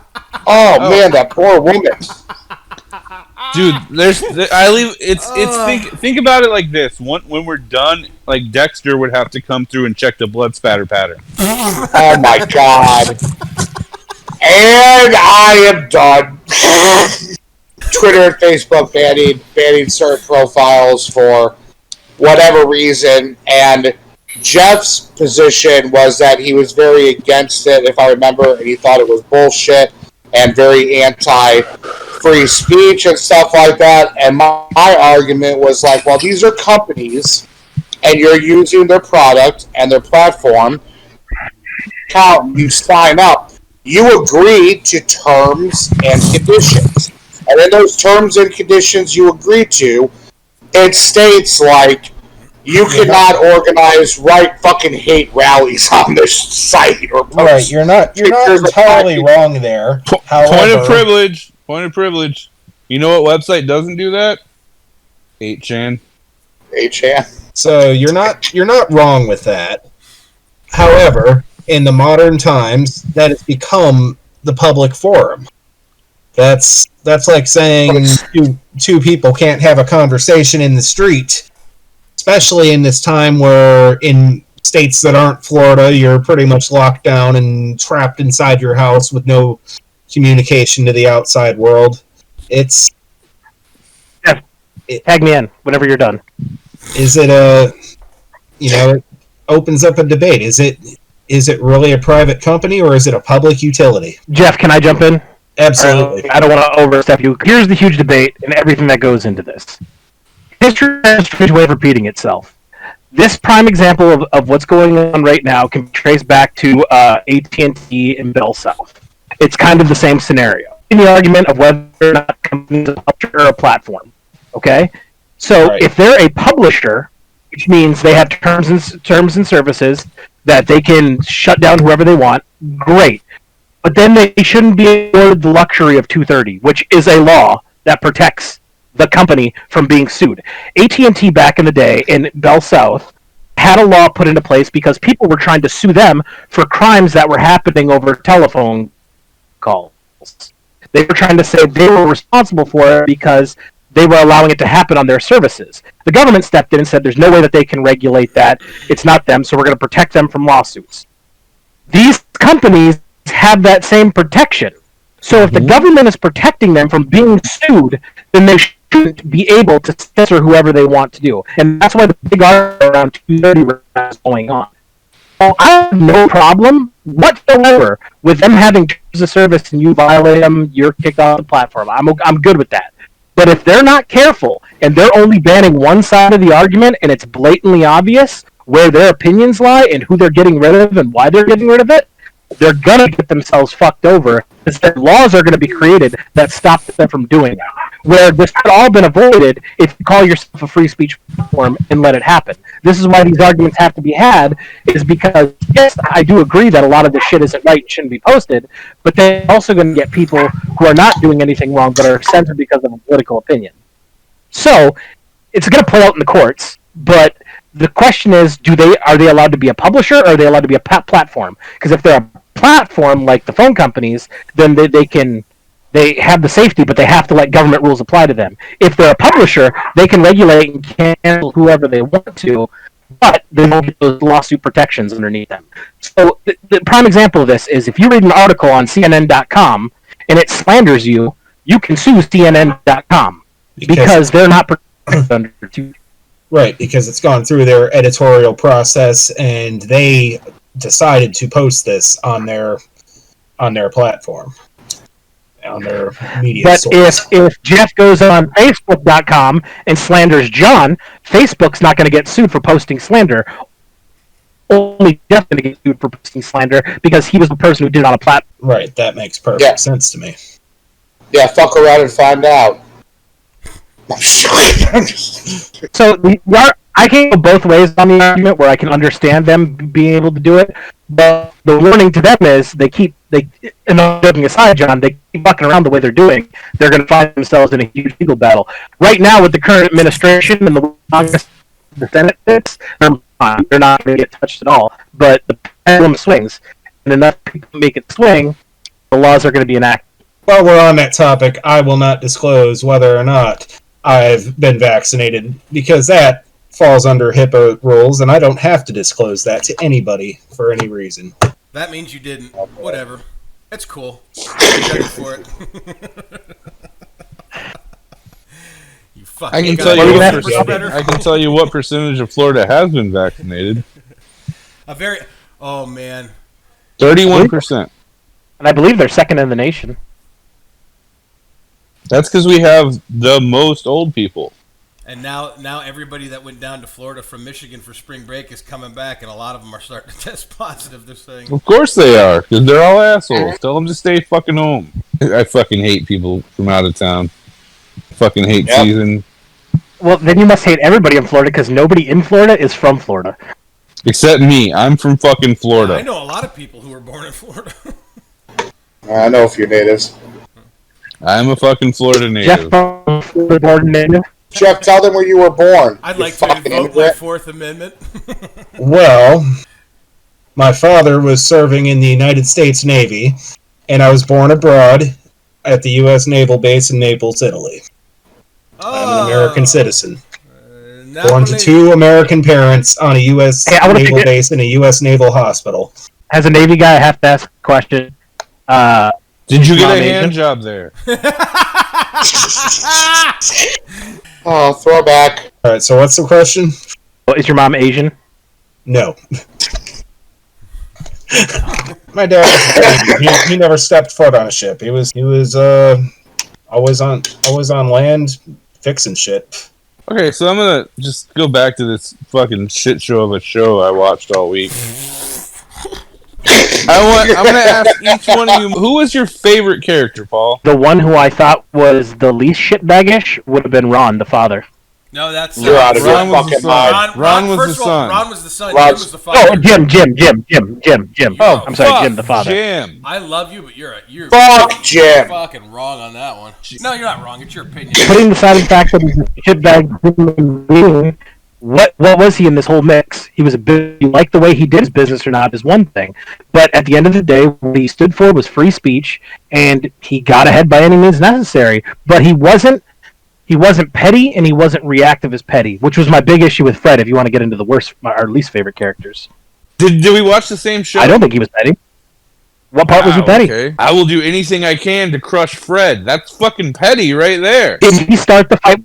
Oh, man, that poor woman. Dude, think about it like this. When we're done, like Dexter would have to come through and check the blood spatter pattern. Oh my God. And I am done. Twitter and Facebook banning certain profiles for whatever reason, and Jeff's position was that he was very against it, if I remember, and he thought it was bullshit and very anti-free speech and stuff like that. And my argument was like, well, these are companies, and you're using their product and their platform. You sign up. You agree to terms and conditions. And in those terms and conditions you agree to, it states like, you cannot organize fucking hate rallies on this site or post. Right, you're not entirely wrong there. However, Point of privilege. You know what website doesn't do that? 8chan. 8chan. So you're not wrong with that. However, in the modern times, that has become the public forum. That's like saying two people can't have a conversation in the street. especially in this time where in states that aren't Florida, you're pretty much locked down and trapped inside your house with no communication to the outside world. It's Tag me in whenever you're done. Is it it opens up a debate. Is it really a private company or is it a public utility? Jeff, can I jump in? Absolutely. I don't want to overstep you. Here's the huge debate and everything that goes into this. History has a strange way of repeating itself. This prime example of what's going on right now can be traced back to AT&T and Bell South. It's kind of the same scenario. In the argument of whether or not a company is a publisher or a platform. Okay? So Right. if they're a publisher, which means they have terms and services that they can shut down whoever they want, great. But then they shouldn't be afforded the luxury of 230, which is a law that protects the company from being sued. AT&T back in the day in Bell South had a law put into place because people were trying to sue them for crimes that were happening over telephone calls. They were trying to say they were responsible for it because they were allowing it to happen on their services. The government stepped in and said there's no way that they can regulate that. It's not them, so we're going to protect them from lawsuits. These companies have that same protection. So if the government is protecting them from being sued, then they shouldn't be able to censor whoever they want to do. And that's why the big argument around 230 is going on. Well, I have no problem whatsoever with them having terms of service and you violate them, you're kicked off the platform. I'm good with that. But if they're not careful and they're only banning one side of the argument and it's blatantly obvious where their opinions lie and who they're getting rid of and why they're getting rid of it, they're going to get themselves fucked over because their laws are going to be created that stop them from doing that. Where this had all been avoided if you call yourself a free speech platform and let it happen. This is why these arguments have to be had, is because, yes, I do agree that a lot of this shit isn't right and shouldn't be posted, but they're also going to get people who are not doing anything wrong but are censored because of a political opinion. So, it's going to play out in the courts, but the question is, are they allowed to be a publisher or are they allowed to be a platform? Because if they're a platform like the phone companies, then they have the safety, but they have to let government rules apply to them. If they're a publisher, they can regulate and cancel whoever they want to, but they don't get those lawsuit protections underneath them. So the prime example of this is if you read an article on CNN.com and it slanders you, you can sue CNN.com because they're not protected under 230. Right, because it's gone through their editorial process and they decided to post this on their platform, on their media But source. if Jeff goes on Facebook.com and slanders John, Facebook's not going to get sued for posting slander. Only Jeff's going to get sued for posting slander because he was the person who did it on a platform. Right, that makes perfect sense to me. Yeah, fuck around and find out. So I can go both ways on the argument where I can understand them being able to do it, but the warning to them is and joking aside, John, they keep fucking around the way they're doing. They're going to find themselves in a huge legal battle. Right now, with the current administration and the Congress, the Senate sits, they're not going to get touched at all. But the pendulum swings, and enough people make it swing, the laws are going to be enacted. While we're on that topic, I will not disclose whether or not I've been vaccinated because that falls under HIPAA rules, and I don't have to disclose that to anybody for any reason. That means you didn't. Whatever. It's cool. I'm ready for it. You fucking I can tell you what percentage of Florida has been vaccinated. Oh man, 31%. And I believe they're second in the nation. That's because we have the most old people. and now everybody that went down to Florida from Michigan for spring break is coming back, and a lot of them are starting to test positive. They're saying, Of course they are, because they're all assholes. Tell them to stay fucking home. I fucking hate people from out of town. Fucking hate season. Well, then you must hate everybody in Florida because nobody in Florida is from Florida. Except me. I'm from fucking Florida. I know a lot of people who were born in Florida. I know a few natives. I'm a fucking Florida native. Jeff, Florida born native. Jeff, tell them where you were born. I'd you like to fucking invoke my immigrant. Fourth Amendment. Well, my father was serving in the United States Navy, and I was born abroad at the U.S. Naval Base in Naples, Italy. I'm an American citizen. Born to two American parents on a U.S. Hey, I wanna naval get- base in a U.S. naval hospital. As a Navy guy, I have to ask a question. Did you get Mom a Asian? hand job there? Oh, throwback. All right, so what's the question? Is your mom Asian? No. My dad was a Navy. He never stepped foot on a ship. He was always on land fixing shit. Okay, so I'm gonna just go back to this fucking shit show of a show I watched all week. I'm gonna ask each one of you, who was your favorite character, Paul? The one who I thought was the least shitbaggish would have been Ron, the father. No, that's You're out of your Ron was the fucking son. mind. Ron was first the of all, son. Ron was the son. Ron- Jim was the father. Oh, Jim. Oh, I'm sorry, fuck Jim, the father. Jim. I love you, but you're Fuck Jim. fucking wrong on that one. No, you're not wrong. It's your opinion. Putting aside the fact that he's a shitbag human being, what was he in this whole mix? He was you like the way he did his business or not is one thing, but at the end of the day, what he stood for was free speech, and he got ahead by any means necessary. But he wasn't petty, and he wasn't reactive as petty, which was my big issue with Fred. If you want to get into the worst, our least favorite characters, Did we watch the same show? I don't think he was petty. What part was he petty? Okay. I will do anything I can to crush Fred. That's fucking petty right there. Did he start the fight?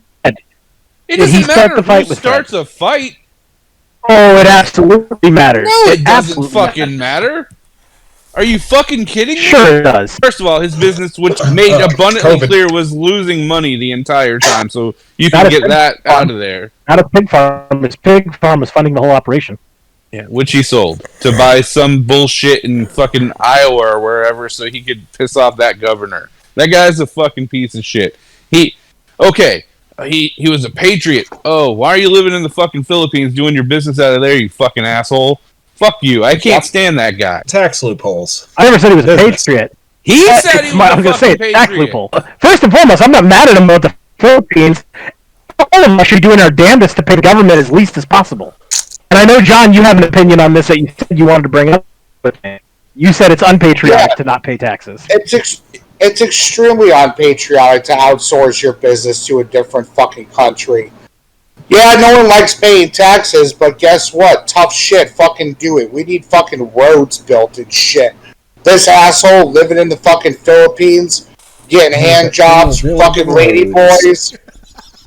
It Did he doesn't start matter the fight who with starts a fight. Oh, it absolutely matters. No, it doesn't absolutely fucking matter. Are you fucking kidding me? Sure it does. First of all, his business, which made abundantly COVID. clear, was losing money the entire time. So you Not can a get pig that farm. out of there. Not a pig farm. His pig farm was funding the whole operation. Yeah, which he sold to buy some bullshit in fucking Iowa or wherever, so he could piss off that governor. That guy's a fucking piece of shit. He was a patriot. Oh, why are you living in the fucking Philippines doing your business out of there, you fucking asshole? Fuck you. I can't stand that guy. Tax loopholes. I never said he was a Business. patriot. He I said he was was a going to say fucking it's tax patriot. loophole. First and foremost, I'm not mad at him about the Philippines. All of us are doing our damnedest to pay the government as least as possible. And I know, John, you have an opinion on this that you said you wanted to bring up with me. You said it's unpatriotic to not pay taxes. It's extremely unpatriotic to outsource your business to a different fucking country. Yeah, no one likes paying taxes, but guess what? Tough shit, fucking do it. We need fucking roads built and shit. This asshole living in the fucking Philippines, getting hand jobs, really fucking good lady roads. boys.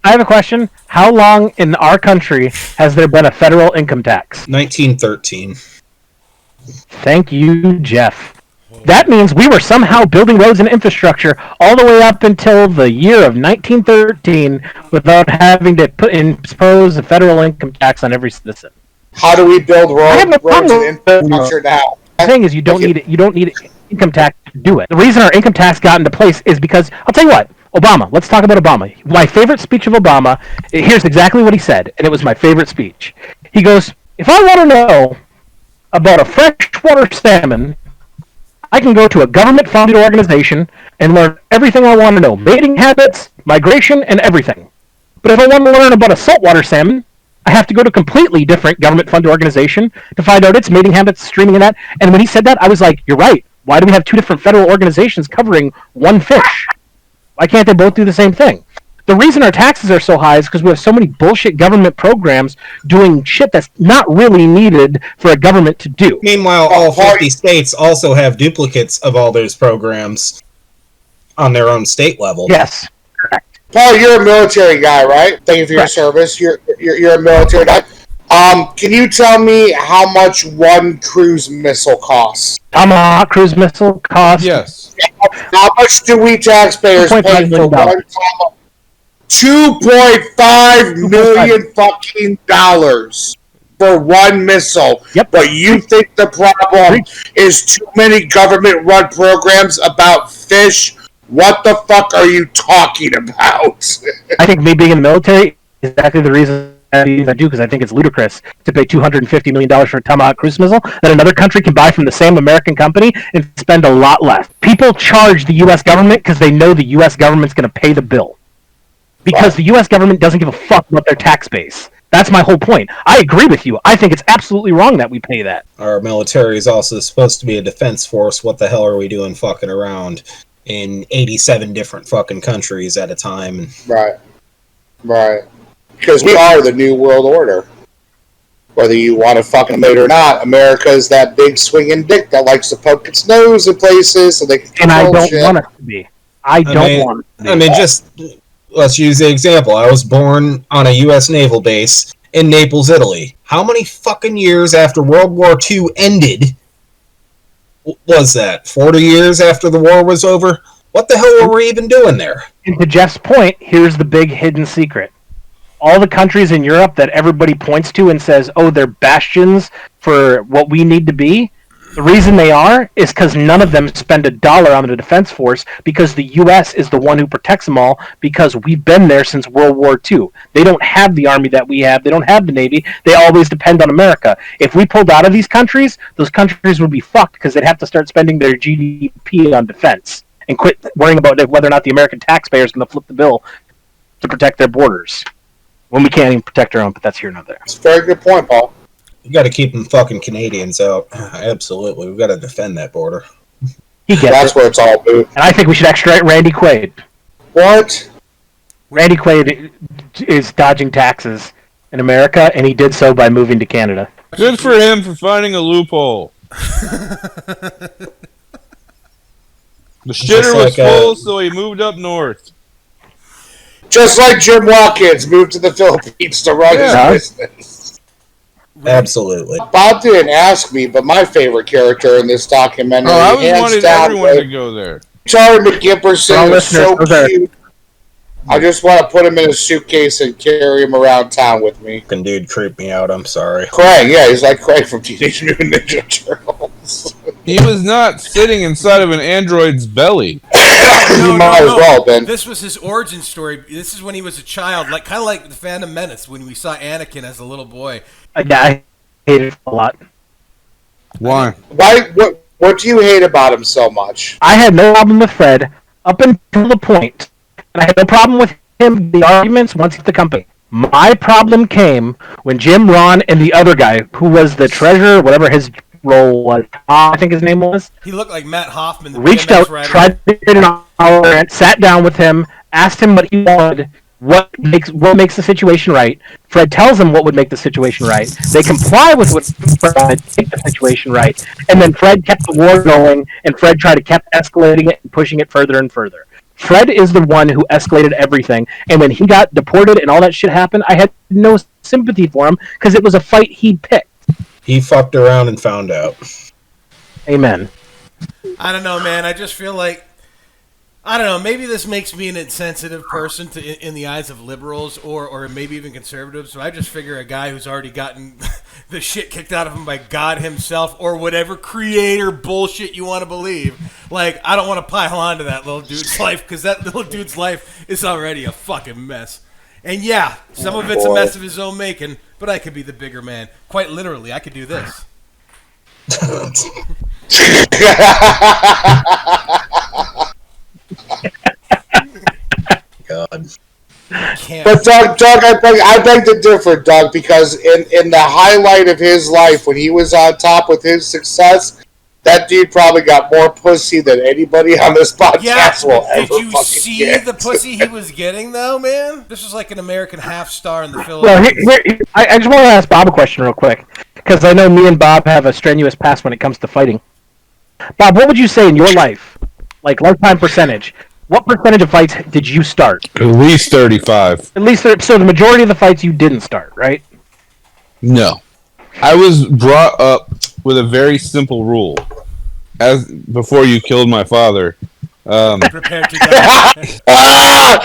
I have a question. How long in our country has there been a federal income tax? 1913. Thank you, Jeff. That means we were somehow building roads and infrastructure all the way up until the year of 1913 without having to impose a federal income tax on every citizen. How do we build have no roads problem and with infrastructure now? The thing is, you don't need income tax to do it. The reason our income tax got into place is because I'll tell you what. Obama. Let's talk about Obama. My favorite speech of Obama. Here's exactly what he said, and it was my favorite speech. He goes, "If I want to know about a freshwater salmon, I can go to a government-funded organization and learn everything I want to know: mating habits, migration, and everything. But if I want to learn about a saltwater salmon, I have to go to a completely different government-funded organization to find out its mating habits, streaming, and that." And when he said that, I was like, "You're right. Why do we have two different federal organizations covering one fish? Why can't they both do the same thing?" The reason our taxes are so high is because we have so many bullshit government programs doing shit that's not really needed for a government to do. Meanwhile, all 50 states also have duplicates of all those programs on their own state level. Yes. Paul, you're a military guy, right? Thank you for your service. You're a military guy. Can you tell me how much one cruise missile costs? Tomahawk cruise missile cost. Yes. How much do we taxpayers $2.5 pay for million. one Tomahawk? $2.5 million fucking dollars for one missile. Yep. But you think the problem is too many government-run programs about fish? What the fuck are you talking about? I think me being in the military is exactly the reason I do, because I think it's ludicrous to pay $250 million for a Tomahawk cruise missile that another country can buy from the same American company and spend a lot less. People charge the U.S. government because they know the U.S. government's going to pay the bill. Because the U.S. government doesn't give a fuck about their tax base. That's my whole point. I agree with you. I think it's absolutely wrong that we pay that. Our military is also supposed to be a defense force. What the hell are we doing fucking around in 87 different fucking countries at a time? Right. Because we are the New World Order. Whether you want to fucking admit it or not, America is that big swinging dick that likes to poke its nose in places so they can And I control don't shit. want it to be. I don't want it to be. I mean, just let's use the example. I was born on a U.S. naval base in Naples, Italy. How many fucking years after World War II ended was that? 40 years after the war was over? What the hell were we even doing there? And to Jeff's point, here's the big hidden secret. All the countries in Europe that everybody points to and says, oh, they're bastions for what we need to be, the reason they are is because none of them spend $1 on the defense force because the U.S. is the one who protects them all because we've been there since World War II. They don't have the army that we have. They don't have the Navy. They always depend on America. If we pulled out of these countries, those countries would be fucked because they'd have to start spending their GDP on defense and quit worrying about whether or not the American taxpayer is going to flip the bill to protect their borders. When we can't even protect our own, but that's here and not there. It's a very good point, Paul. You got to keep them fucking Canadians out. Absolutely. We've got to defend that border. He gets That's it. where it's all about. And I think we should extradite Randy Quaid. What? Randy Quaid is dodging taxes in America, and he did so by moving to Canada. Good for him for finding a loophole. The shitter was full, so he moved up north. Just like Jim Watkins moved to the Philippines to run his business. Absolutely. Bob didn't ask me, but my favorite character in this documentary, Oh, I was hands wanted down, everyone to go there. Charlie McGimperson is so listeners, cute. I just want to put him in a suitcase and carry him around town with me. Fucking dude creeped me out. I'm sorry. Craig, yeah, he's like Craig from Teenage Mutant Ninja Turtles. He was not sitting inside of an android's belly. He might as well, Ben. This was his origin story. This is when he was a child, like kind of like the Phantom Menace when we saw Anakin as a little boy. Yeah, I hate it a lot. Why? What do you hate about him so much? I had no problem with Fred up until the point, and I had no problem with him, the arguments, once he left the company. My problem came when Jim, Ron, and the other guy, who was the treasurer, whatever his role was, I think his name was, He looked like Matt Hoffman. The reached BMX out, rider. tried to get an hour, and sat down with him, asked him what he wanted, what makes the situation right. Fred tells them what would make the situation right. They comply with what Fred wanted to make the situation right. And then Fred kept the war going, and Fred tried to kept escalating it and pushing it further and further. Fred is the one who escalated everything, and when he got deported and all that shit happened, I had no sympathy for him because it was a fight he picked. He fucked around and found out. Amen. I don't know, man. I just feel like, I don't know, maybe this makes me an insensitive person in the eyes of liberals or maybe even conservatives. So I just figure a guy who's already gotten the shit kicked out of him by God himself or whatever creator bullshit you want to believe. Like, I don't want to pile on to that little dude's life because that little dude's life is already a fucking mess. And yeah, some of it's a mess of his own making, but I could be the bigger man. Quite literally, I could do this. God. But Doug, I beg to differ, Doug, because in the highlight of his life, when he was on top with his success, that dude probably got more pussy than anybody on this podcast will ever did you fucking see get. the pussy he was getting, though, man? This was like an American half star in the Philippines. Well, I just want to ask Bob a question real quick, because I know me and Bob have a strenuous past when it comes to fighting. Bob, what would you say in your life, like lifetime percentage, what percentage of fights did you start? At least 35. At least, so the majority of the fights you didn't start, right? No. I was brought up with a very simple rule. As before you killed my father, Prepared to die.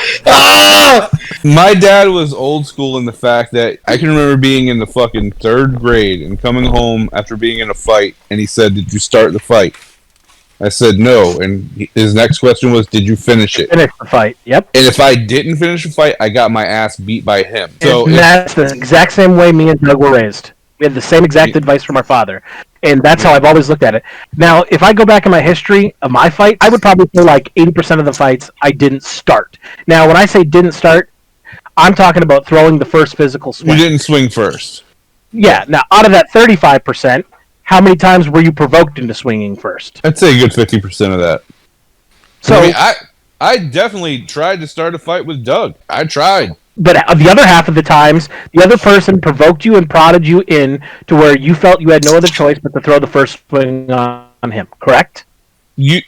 my dad was old school in the fact that I can remember being in the fucking 3rd grade and coming home after being in a fight, and he said, "Did you start the fight?" I said no, and his next question was, "Did you finish it?" Finish the fight, yep. And if I didn't finish the fight, I got my ass beat by him. So And that's the exact same way me and Doug were raised. We had the same exact advice from our father. And that's how I've always looked at it. Now, if I go back in my history of my fight, I would probably say like 80% of the fights I didn't start. Now, when I say didn't start, I'm talking about throwing the first physical swing. you didn't swing first. Yeah. Now, out of that 35%, how many times were you provoked into swinging first? I'd say a good 50% of that. So, I mean, I definitely tried to start a fight with Doug. I tried. But the other half of the times, the other person provoked you and prodded you in to where you felt you had no other choice but to throw the first swing on him. Correct? You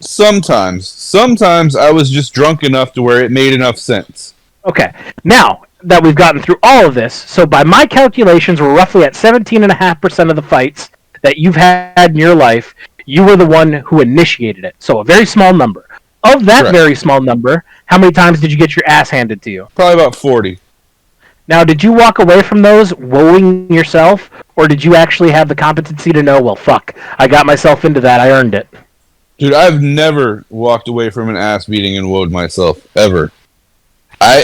sometimes I was just drunk enough to where it made enough sense. Okay. Now that we've gotten through all of this, so by my calculations, we're roughly at 17.5% of the fights that you've had in your life, you were the one who initiated it. So a very small number. Of that Correct. very small number, how many times did you get your ass handed to you? Probably about 40. Now, did you walk away from those woeing yourself, or did you actually have the competency to know, well, fuck, I got myself into that, I earned it? Dude, I've never walked away from an ass beating and woed myself ever. I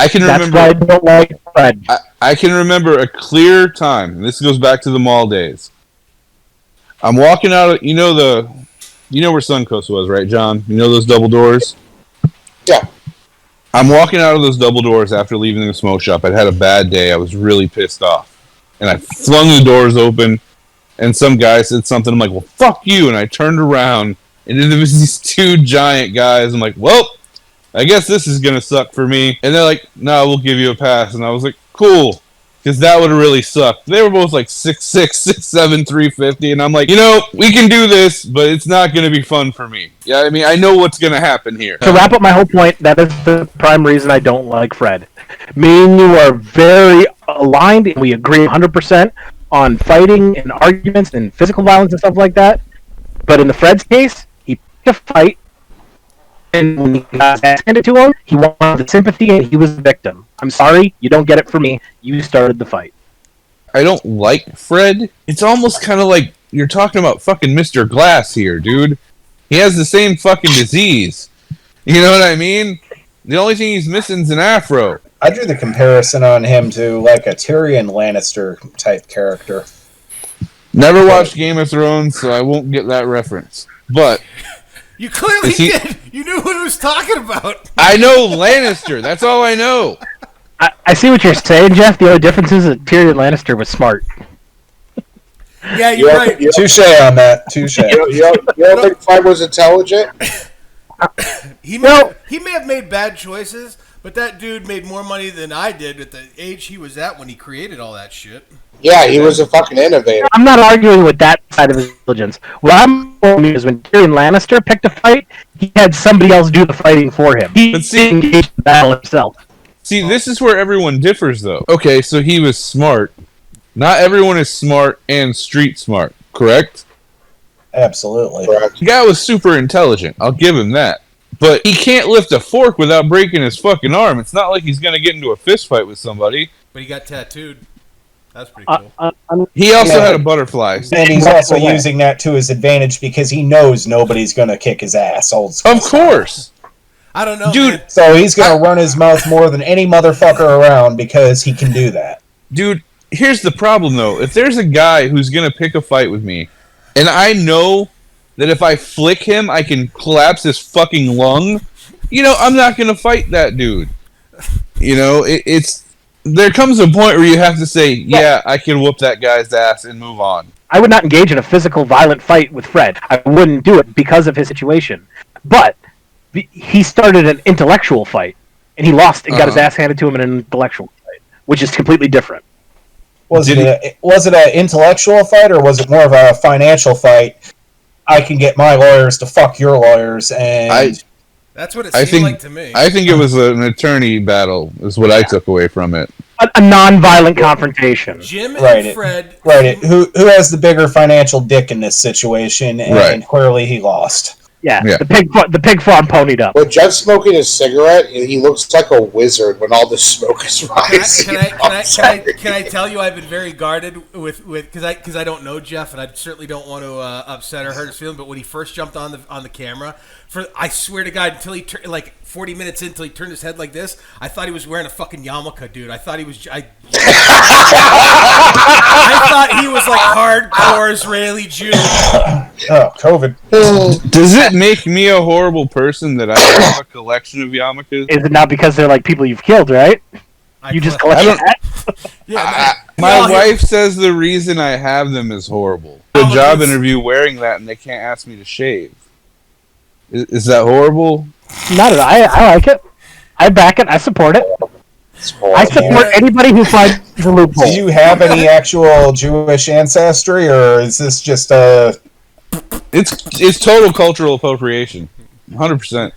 can That's remember. why I don't like Fred. I can remember a clear time, and this goes back to the mall days. I'm walking out of, you know where Suncoast was, right, John? You know those double doors? Yeah. I'm walking out of those double doors after leaving the smoke shop. I'd had a bad day. I was really pissed off. And I flung the doors open, and some guy said something. I'm like, well, fuck you. And I turned around, and there was these two giant guys. I'm like, well, I guess this is going to suck for me. And they're like, no, we'll give you a pass. And I was like, cool. Because that would have really sucked. They were both like 6'6", 6'7", 350. And I'm like, we can do this, but it's not going to be fun for me. Yeah, I mean, I know what's going to happen here. To wrap up my whole point, that is the prime reason I don't like Fred. Me and you are very aligned, and we agree 100% on fighting and arguments and physical violence and stuff like that. But in the Fred's case, he picked a fight, and when he got his ass handed to him, he wanted the sympathy, and he was the victim. I'm sorry, you don't get it from me. You started the fight. I don't like Fred. It's almost kind of like you're talking about fucking Mr. Glass here, dude. He has the same fucking disease. You know what I mean? The only thing he's missing is an afro. I drew the comparison on him to like a Tyrion Lannister type character. Never watched Game of Thrones, so I won't get that reference. But You clearly did. You knew what he was talking about. I know Lannister. That's all I know. I see what you're saying, Jeff. The only difference is that Tyrion Lannister was smart. Yeah, you're right. Touche on that. Touche. You don't think Fred was intelligent? He may have made bad choices, but that dude made more money than I did at the age he was at when he created all that shit. Yeah, he was a fucking innovator. I'm not arguing with that side of his intelligence. What I'm arguing is when Tyrion Lannister picked a fight, he had somebody else do the fighting for him. He engaged the battle himself. See, this is where everyone differs, though. Okay, so he was smart. Not everyone is smart and street smart, correct? Absolutely. Correct. The guy was super intelligent. I'll give him that. But he can't lift a fork without breaking his fucking arm. It's not like he's going to get into a fist fight with somebody. But he got tattooed. That's pretty cool. He also had a butterfly. And he's also using that to his advantage because he knows nobody's going to kick his ass. Old school Of course. I don't know, Dude. man. So he's going to run his mouth more than any motherfucker around because he can do that. Dude, here's the problem, though. If there's a guy who's going to pick a fight with me, and I know that if I flick him, I can collapse his fucking lung, I'm not going to fight that dude. It's there comes a point where you have to say, yeah, I can whoop that guy's ass and move on. I would not engage in a physical, violent fight with Fred. I wouldn't do it because of his situation. But he started an intellectual fight, and he lost and got his ass handed to him in an intellectual fight, which is completely different. Was it an intellectual fight or was it more of a financial fight? I can get my lawyers to fuck your lawyers, and That's what it seemed like to me. I think it was an attorney battle, is what I took away from it. A non-violent confrontation. Jim and Fred. Who has the bigger financial dick in this situation? And clearly he lost. Yeah. The pig farm ponied up. When Jeff's smoking a cigarette, he looks like a wizard when all the smoke is rising. Can I tell you I've been very guarded with because I don't know Jeff and I certainly don't want to upset or hurt his feelings. But when he first jumped on the camera, I swear to God, until he like 40 minutes until he turned his head like this, I thought he was wearing a fucking yarmulke, dude. I thought he was I thought he was like hardcore Israeli Jew. Oh, COVID. Does it make me a horrible person that I have a collection of yarmulkes? Is it not because they're like people you've killed, right? You just collect that? Yeah, my wife says the reason I have them is horrible. A job interview wearing that and they can't ask me to shave. Is that horrible? Not at all. I like it. I back it. I support it. I support anybody who finds a loophole. Do you have any actual Jewish ancestry, or is this just a... It's total cultural appropriation. 100%.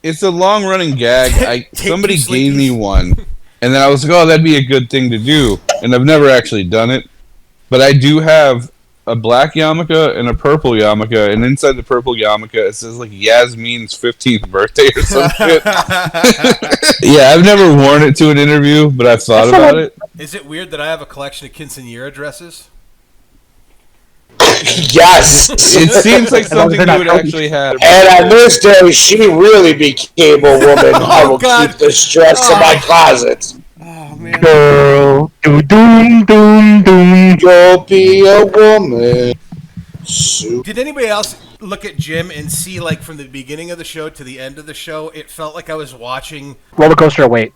It's a long-running gag. Somebody gave me one, and then I was like, oh, that'd be a good thing to do. And I've never actually done it. But I do have a black yarmulke and a purple yarmulke, and inside the purple yarmulke it says like Yasmin's 15th birthday or some shit. Yeah, I've never worn it to an interview, but I've thought about it. Is it weird that I have a collection of quinceañera dresses? Yes! It seems like something you would actually have. And on this day, she really became a woman. I will keep this dress in my closet. Oh, man. Girl, doom, doom, doom. You'll be a woman. Did anybody else look at Jim and see, like, from the beginning of the show to the end of the show, it felt like I was watching Roller coaster of weight.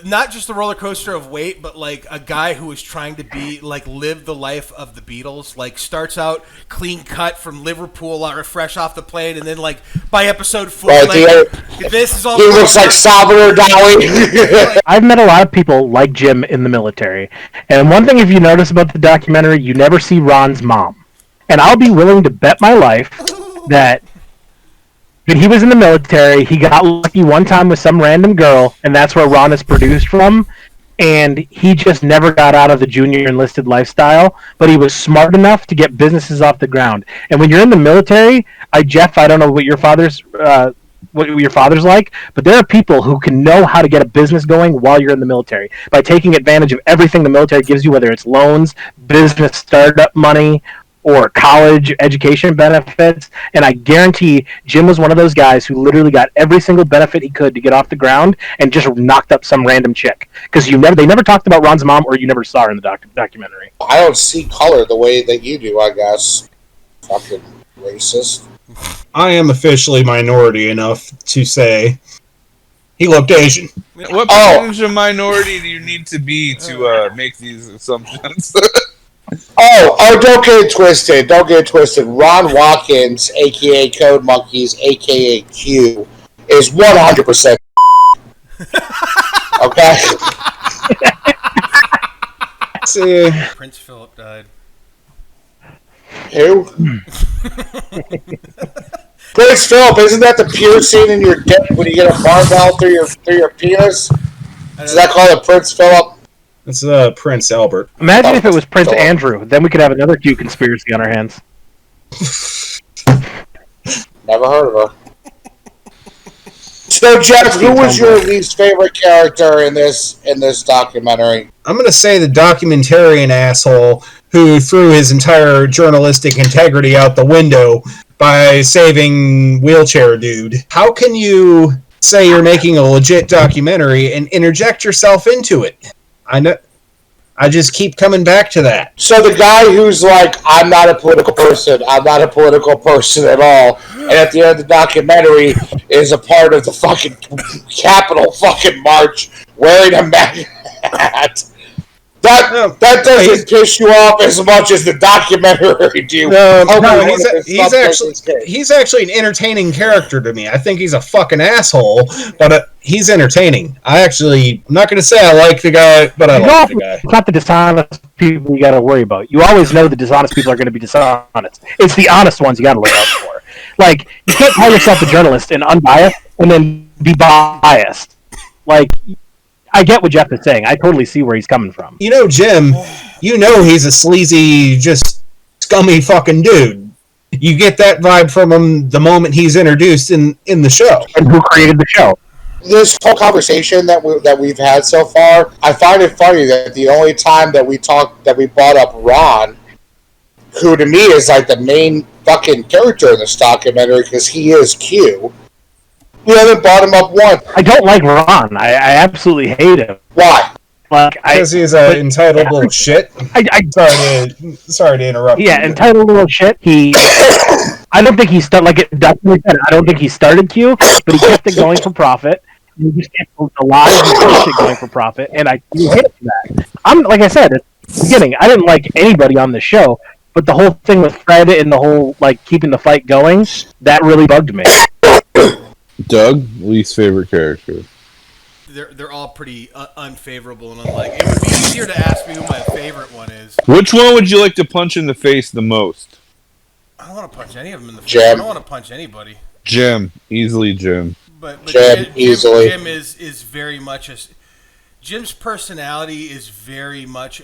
not just the roller coaster of weight, but like a guy who is trying to be like live the life of the Beatles. Like starts out clean cut from Liverpool, fresh off the plane, and then like by episode 4, this is all. He looks like Salvador Dali. I've met a lot of people like Jim in the military, and one thing if you notice about the documentary, you never see Ron's mom, and I'll be willing to bet my life that. When he was in the military, he got lucky one time with some random girl, and that's where Ron is produced from. And he just never got out of the junior enlisted lifestyle, but he was smart enough to get businesses off the ground. And when you're in the military, Jeff, I don't know what your father's like, but there are people who can know how to get a business going while you're in the military by taking advantage of everything the military gives you, whether it's loans, business startup money, or college education benefits, and I guarantee Jim was one of those guys who literally got every single benefit he could to get off the ground and just knocked up some random chick. Because they never talked about Ron's mom, or you never saw her in the documentary. I don't see color the way that you do, I guess. Fucking racist. I am officially minority enough to say he looked Asian. What percentage of minority do you need to be to make these assumptions? Don't get it twisted. Don't get it twisted. Ron Watkins, a.k.a. Code Monkeys, a.k.a. Q, is 100% okay? See. Prince Philip died. Who? Prince Philip, isn't that the piercing in your dick when you get a barbell through your penis? Is that called a Prince Philip? It's Prince Albert. Imagine if it was Prince Andrew. Then we could have another Q conspiracy on our hands. Never heard of her. So, Jeff, who was your least favorite character in this documentary? I'm going to say the documentarian asshole who threw his entire journalistic integrity out the window by saving Wheelchair Dude. How can you say you're making a legit documentary and interject yourself into it? I know. I just keep coming back to that. So the guy who's like, I'm not a political person at all, and at the end of the documentary is a part of the fucking Capitol fucking march wearing a MAGA hat. That doesn't piss you off as much as the documentary do. He's actually an entertaining character to me. I think he's a fucking asshole, but he's entertaining. I'm not going to say I like the guy, but I like the guy. It's not the dishonest people you got to worry about. You always know the dishonest people are going to be dishonest. It's the honest ones you got to look out for. Like, you can't call yourself a journalist and unbiased and then be biased. Like, I get what Jeff is saying. I totally see where he's coming from. You know, Jim, he's a sleazy, just scummy fucking dude. You get that vibe from him the moment he's introduced in the show. And who created the show? This whole conversation that we've had so far, I find it funny that the only time that we brought up Ron, who to me is like the main fucking character in this documentary because he is Q. We haven't brought him up once. I don't like Ron. I absolutely hate him. Why? Because he's an entitled little shit. Sorry to interrupt. Yeah, entitled little shit. I don't think he started, like it definitely said, I don't think he started Q, but he kept it going for profit. He just kept the lies and kept it going for profit, and I hate him for that. Like I said at the beginning, I didn't like anybody on the show, but the whole thing with Fred and the whole like keeping the fight going, that really bugged me. Doug, least favorite character. they're all pretty unfavorable and unlike. It would be easier to ask me who my favorite one is. Which one would you like to punch in the face the most? I don't want to punch any of them in the face. Jim. I don't want to punch anybody. Jim, easily Jim. But Jim, easily. Jim is very much Jim's personality is very much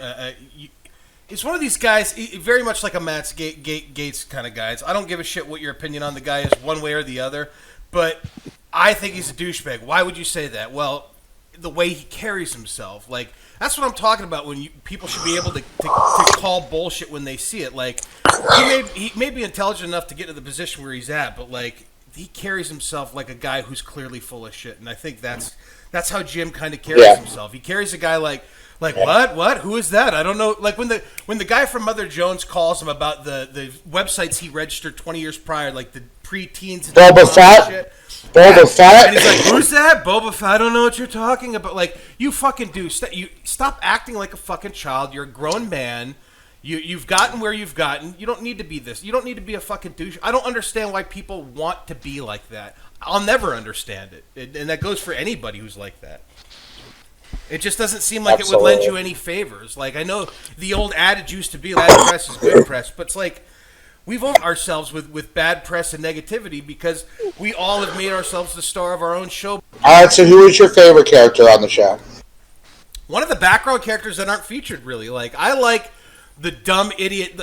it's one of these guys, very much like a Matt Gates kind of guys. I don't give a shit what your opinion on the guy is, one way or the other, but I think he's a douchebag. Why would you say that? Well, the way he carries himself, like that's what I'm talking about. When people should be able to call bullshit when they see it. Like he may be intelligent enough to get to the position where he's at, but like he carries himself like a guy who's clearly full of shit, and I think that's how Jim kind of carries himself. He carries a guy like what? Who is that? I don't know. Like when the guy from Mother Jones calls him about the websites he registered 20 years prior, like the preteens and Boba Fett. shit. Boba Fett. And he's like, "Who's that? Boba Fett? I don't know what you're talking about." Like you fucking do. You stop acting like a fucking child. You're a grown man. You've gotten where you've gotten. You don't need to be this. You don't need to be a fucking douche. I don't understand why people want to be like that. I'll never understand it. And that goes for anybody who's like that. It just doesn't seem like it would lend you any favors. Like, I know the old adage used to be, bad press is good press, but it's like, we've owned ourselves with bad press and negativity because we all have made ourselves the star of our own show. All right, so who is your favorite character on the show? One of the background characters that aren't featured, really. Like, I like the dumb idiot.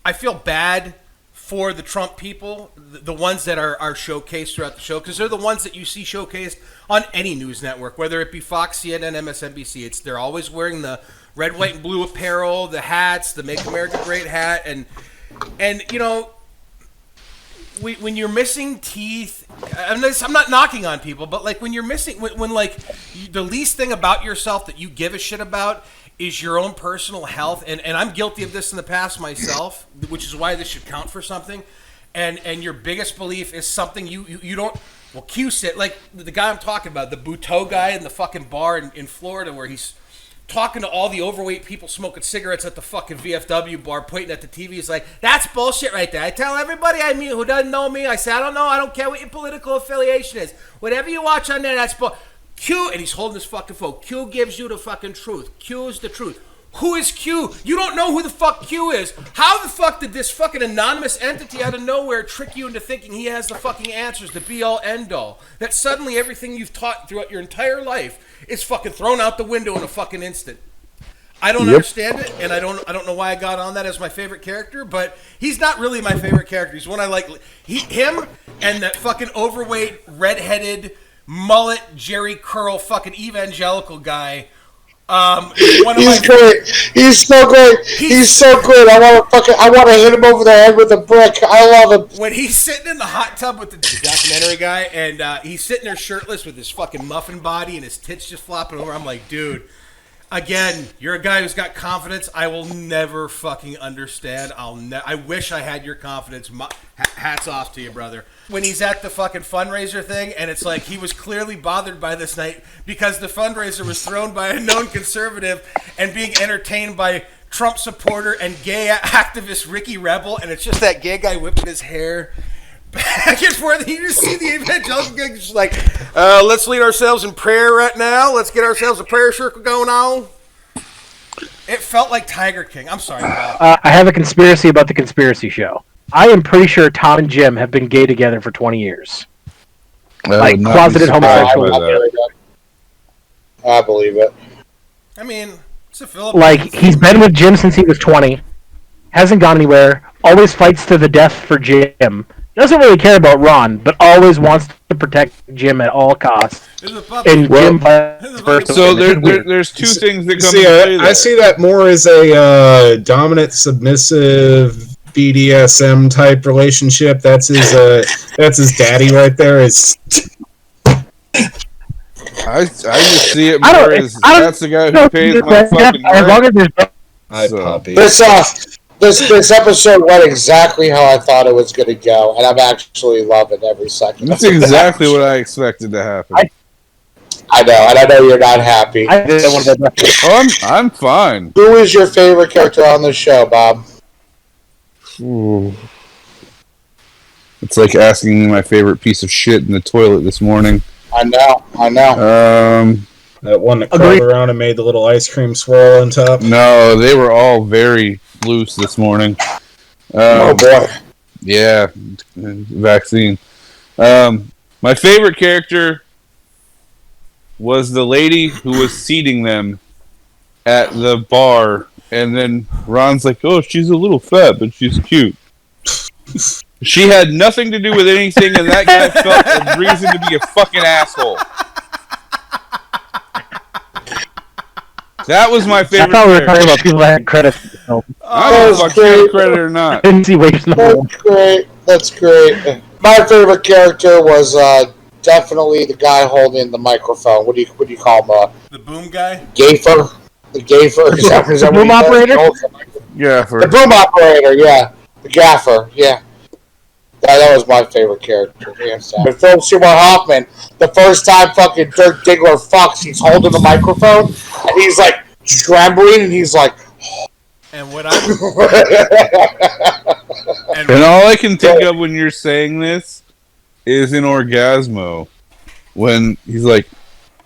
I feel bad for the Trump people, the ones that are showcased throughout the show, because they're the ones that you see showcased on any news network, whether it be Fox, CNN, MSNBC. They're always wearing the red, white, and blue apparel, the hats, the Make America Great hat, and you know, when you're missing teeth, I'm not knocking on people, but like when you're missing, when like the least thing about yourself that you give a shit about is your own personal health, and I'm guilty of this in the past myself, which is why this should count for something. And your biggest belief is something you don't. Well, Q said, like the guy I'm talking about, the Buteau guy in the fucking bar in Florida, where he's talking to all the overweight people smoking cigarettes at the fucking VFW bar, pointing at the TV. He's like, "That's bullshit right there. I tell everybody I meet who doesn't know me, I say, I don't know. I don't care what your political affiliation is. Whatever you watch on there, that's bullshit." Q, and he's holding this fucking phone. Q gives you the fucking truth. Q is the truth. Who is Q? You don't know who the fuck Q is. How the fuck did this fucking anonymous entity out of nowhere trick you into thinking he has the fucking answers, the be-all, end-all? That suddenly everything you've taught throughout your entire life is fucking thrown out the window in a fucking instant. I don't understand it, and I don't know why I got on that as my favorite character, but he's not really my favorite character. He's one I like. Him and that fucking overweight, redheaded, mullet, Jerry Curl, fucking evangelical guy. He's great. He's so great. He's so good. I want to hit him over the head with a brick. I love him. When he's sitting in the hot tub with the documentary guy, and he's sitting there shirtless with his fucking muffin body and his tits just flopping over, I'm like, dude. Again, you're a guy who's got confidence I will never fucking understand. I wish I had your confidence. Hats off to you, brother. When he's at the fucking fundraiser thing, and it's like he was clearly bothered by this night because the fundraiser was thrown by a known conservative and being entertained by Trump supporter and gay activist Ricky Rebel, and it's just that gay guy whipping his hair back and forth. You just see the evangelical guy just like, let's lead ourselves in prayer right now. Let's get ourselves a prayer circle going on. It felt like Tiger King. I'm sorry, Bob. I have a conspiracy about the conspiracy show. I am pretty sure Tom and Jim have been gay together for 20 years. Like closeted homosexuals. I believe it. I mean, it's a Philippines. Like, he's been with Jim since he was 20. Hasn't gone anywhere. Always fights to the death for Jim. Doesn't really care about Ron, but always wants to protect Jim at all costs. And Jim so there's two things that come into play there. I see that more as a dominant, submissive BDSM type relationship. That's his daddy right there. I just see it more as that's the guy who pays my fucking rent. Puppy. This episode went exactly how I thought it was going to go, and I'm actually loving every second. That's exactly what I expected to happen. I know, and I know you're not happy. I'm fine. Who is your favorite character on the show, Bob? Ooh. It's like asking me my favorite piece of shit in the toilet this morning. I know. That one that Agreed. crawled around and made the little ice cream swirl on top. No, they were all very loose this morning. Oh boy. Yeah, vaccine. My favorite character was the lady who was seating them at the bar, and then Ron's like, "Oh, she's a little fat, but she's cute." She had nothing to do with anything, and that guy felt a reason to be a fucking asshole. That was my I favorite thought we were character. talking about people that had credit. I don't know if I get credit or not. Didn't see waves in the hole. That's great. That's great. My favorite character was definitely the guy holding the microphone. What do you call him? The boom guy? Gaffer? The gaffer? Is that The what boom he does? operator? Yeah, The boom operator, yeah. The gaffer, yeah. That was my favorite character. But Philip Seymour Hoffman, the first time fucking Dirk Diggler fucks, he's holding the microphone, and he's like trembling, and he's like... And what I'm... And all I can think of when you're saying this is in Orgasmo, when he's like,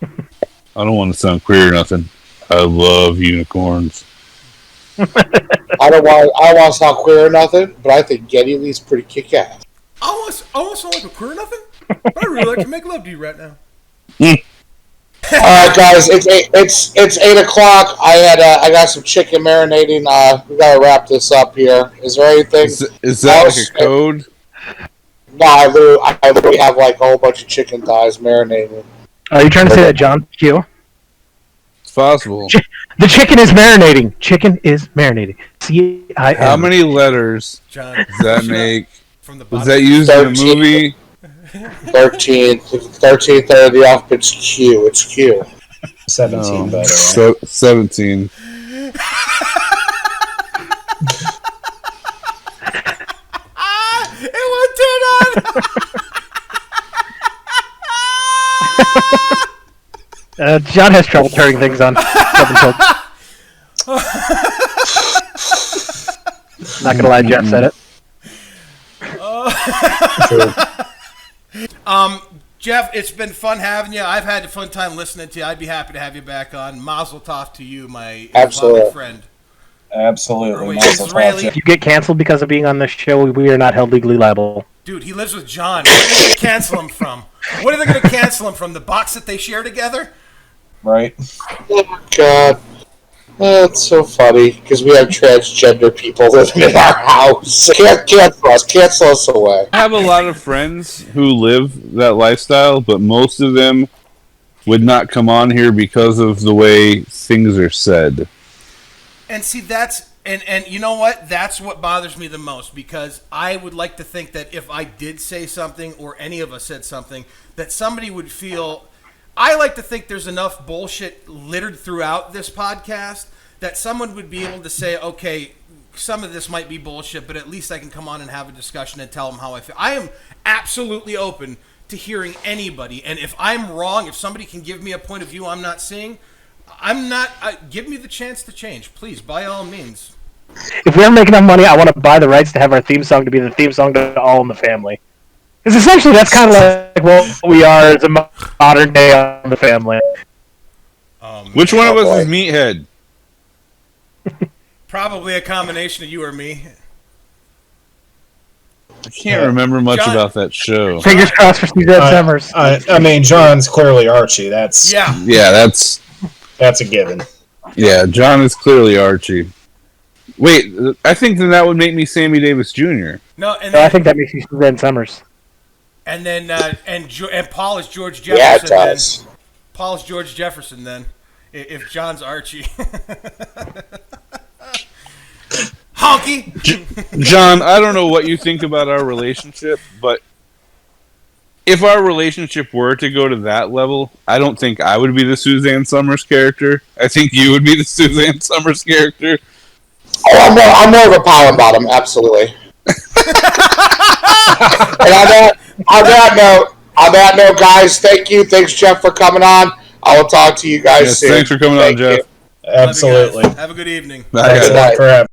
"I don't want to sound queer or nothing. I love unicorns." I don't want to sound queer or nothing, but I think Geddy Lee's pretty kick-ass. I want to sound like a queer or nothing, but I really like to make love to you right now. All right, guys, it's 8 o'clock. I got some chicken marinating. We gotta wrap this up here. Is there anything? Is that like a code? No, I literally have like a whole bunch of chicken thighs marinating. Are you trying to say that John Q? It's possible. The chicken is marinating. Chicken is marinating. C-I-N. How many letters John, does that make? from the Was bottom. that used in a 13. movie? 13th of the alphabet's Q. It's Q. 17, by the way. So 17. It won't turn on! John has trouble turning things on. Not gonna lie, Jeff said it. Jeff, it's been fun having you. I've had a fun time listening to you. I'd be happy to have you back on. Mazel tov to you, my Absolutely. Islamic friend. Absolutely. Wait, Mazel tov, Israeli- Jeff. If you get canceled because of being on this show, we are not held legally liable. Dude, he lives with John. What are they going to cancel him from? What are they going to cancel him from? The box that they share together? Right? Oh God, that's so funny because we have transgender people living in our house. Cancel us away. I have a lot of friends who live that lifestyle, but most of them would not come on here because of the way things are said. And see, that's... And you know what? That's what bothers me the most, because I would like to think that if I did say something, or any of us said something, that somebody would feel... I like to think there's enough bullshit littered throughout this podcast that someone would be able to say, okay, some of this might be bullshit, but at least I can come on and have a discussion and tell them how I feel. I am absolutely open to hearing anybody, and if I'm wrong, if somebody can give me a point of view I'm not seeing, give me the chance to change, please, by all means. If we ever make enough money, I want to buy the rights to have our theme song to be the theme song to All in the Family. Because essentially that's kind of like what we are as a modern day All in the Family. Which one of us is Meathead? Probably a combination of you or me. I can't remember much John- about that show. Fingers crossed for Suzanne Summers. I mean, John's clearly Archie. That's Yeah, that's a given. Yeah, John is clearly Archie. Wait, I think that would make me Sammy Davis Jr. No, and So I then, think that makes you Suzanne Summers. and then and Paul is George Yeah, it Jefferson. does. Then. Paul is George Jefferson. Then, if John's Archie. Honky. John, I don't know what you think about our relationship, but if our relationship were to go to that level, I don't think I would be the Suzanne Summers character. I think you would be the Suzanne Summers character. Oh, I'm more of a power bottom, absolutely. And on that note, guys, thank you. Thanks, Jeff, for coming on. I will talk to you guys Yes, soon. thanks for coming on, Jeff. Absolutely. Love you guys. Have a good evening. Bye, Good guys. night. For having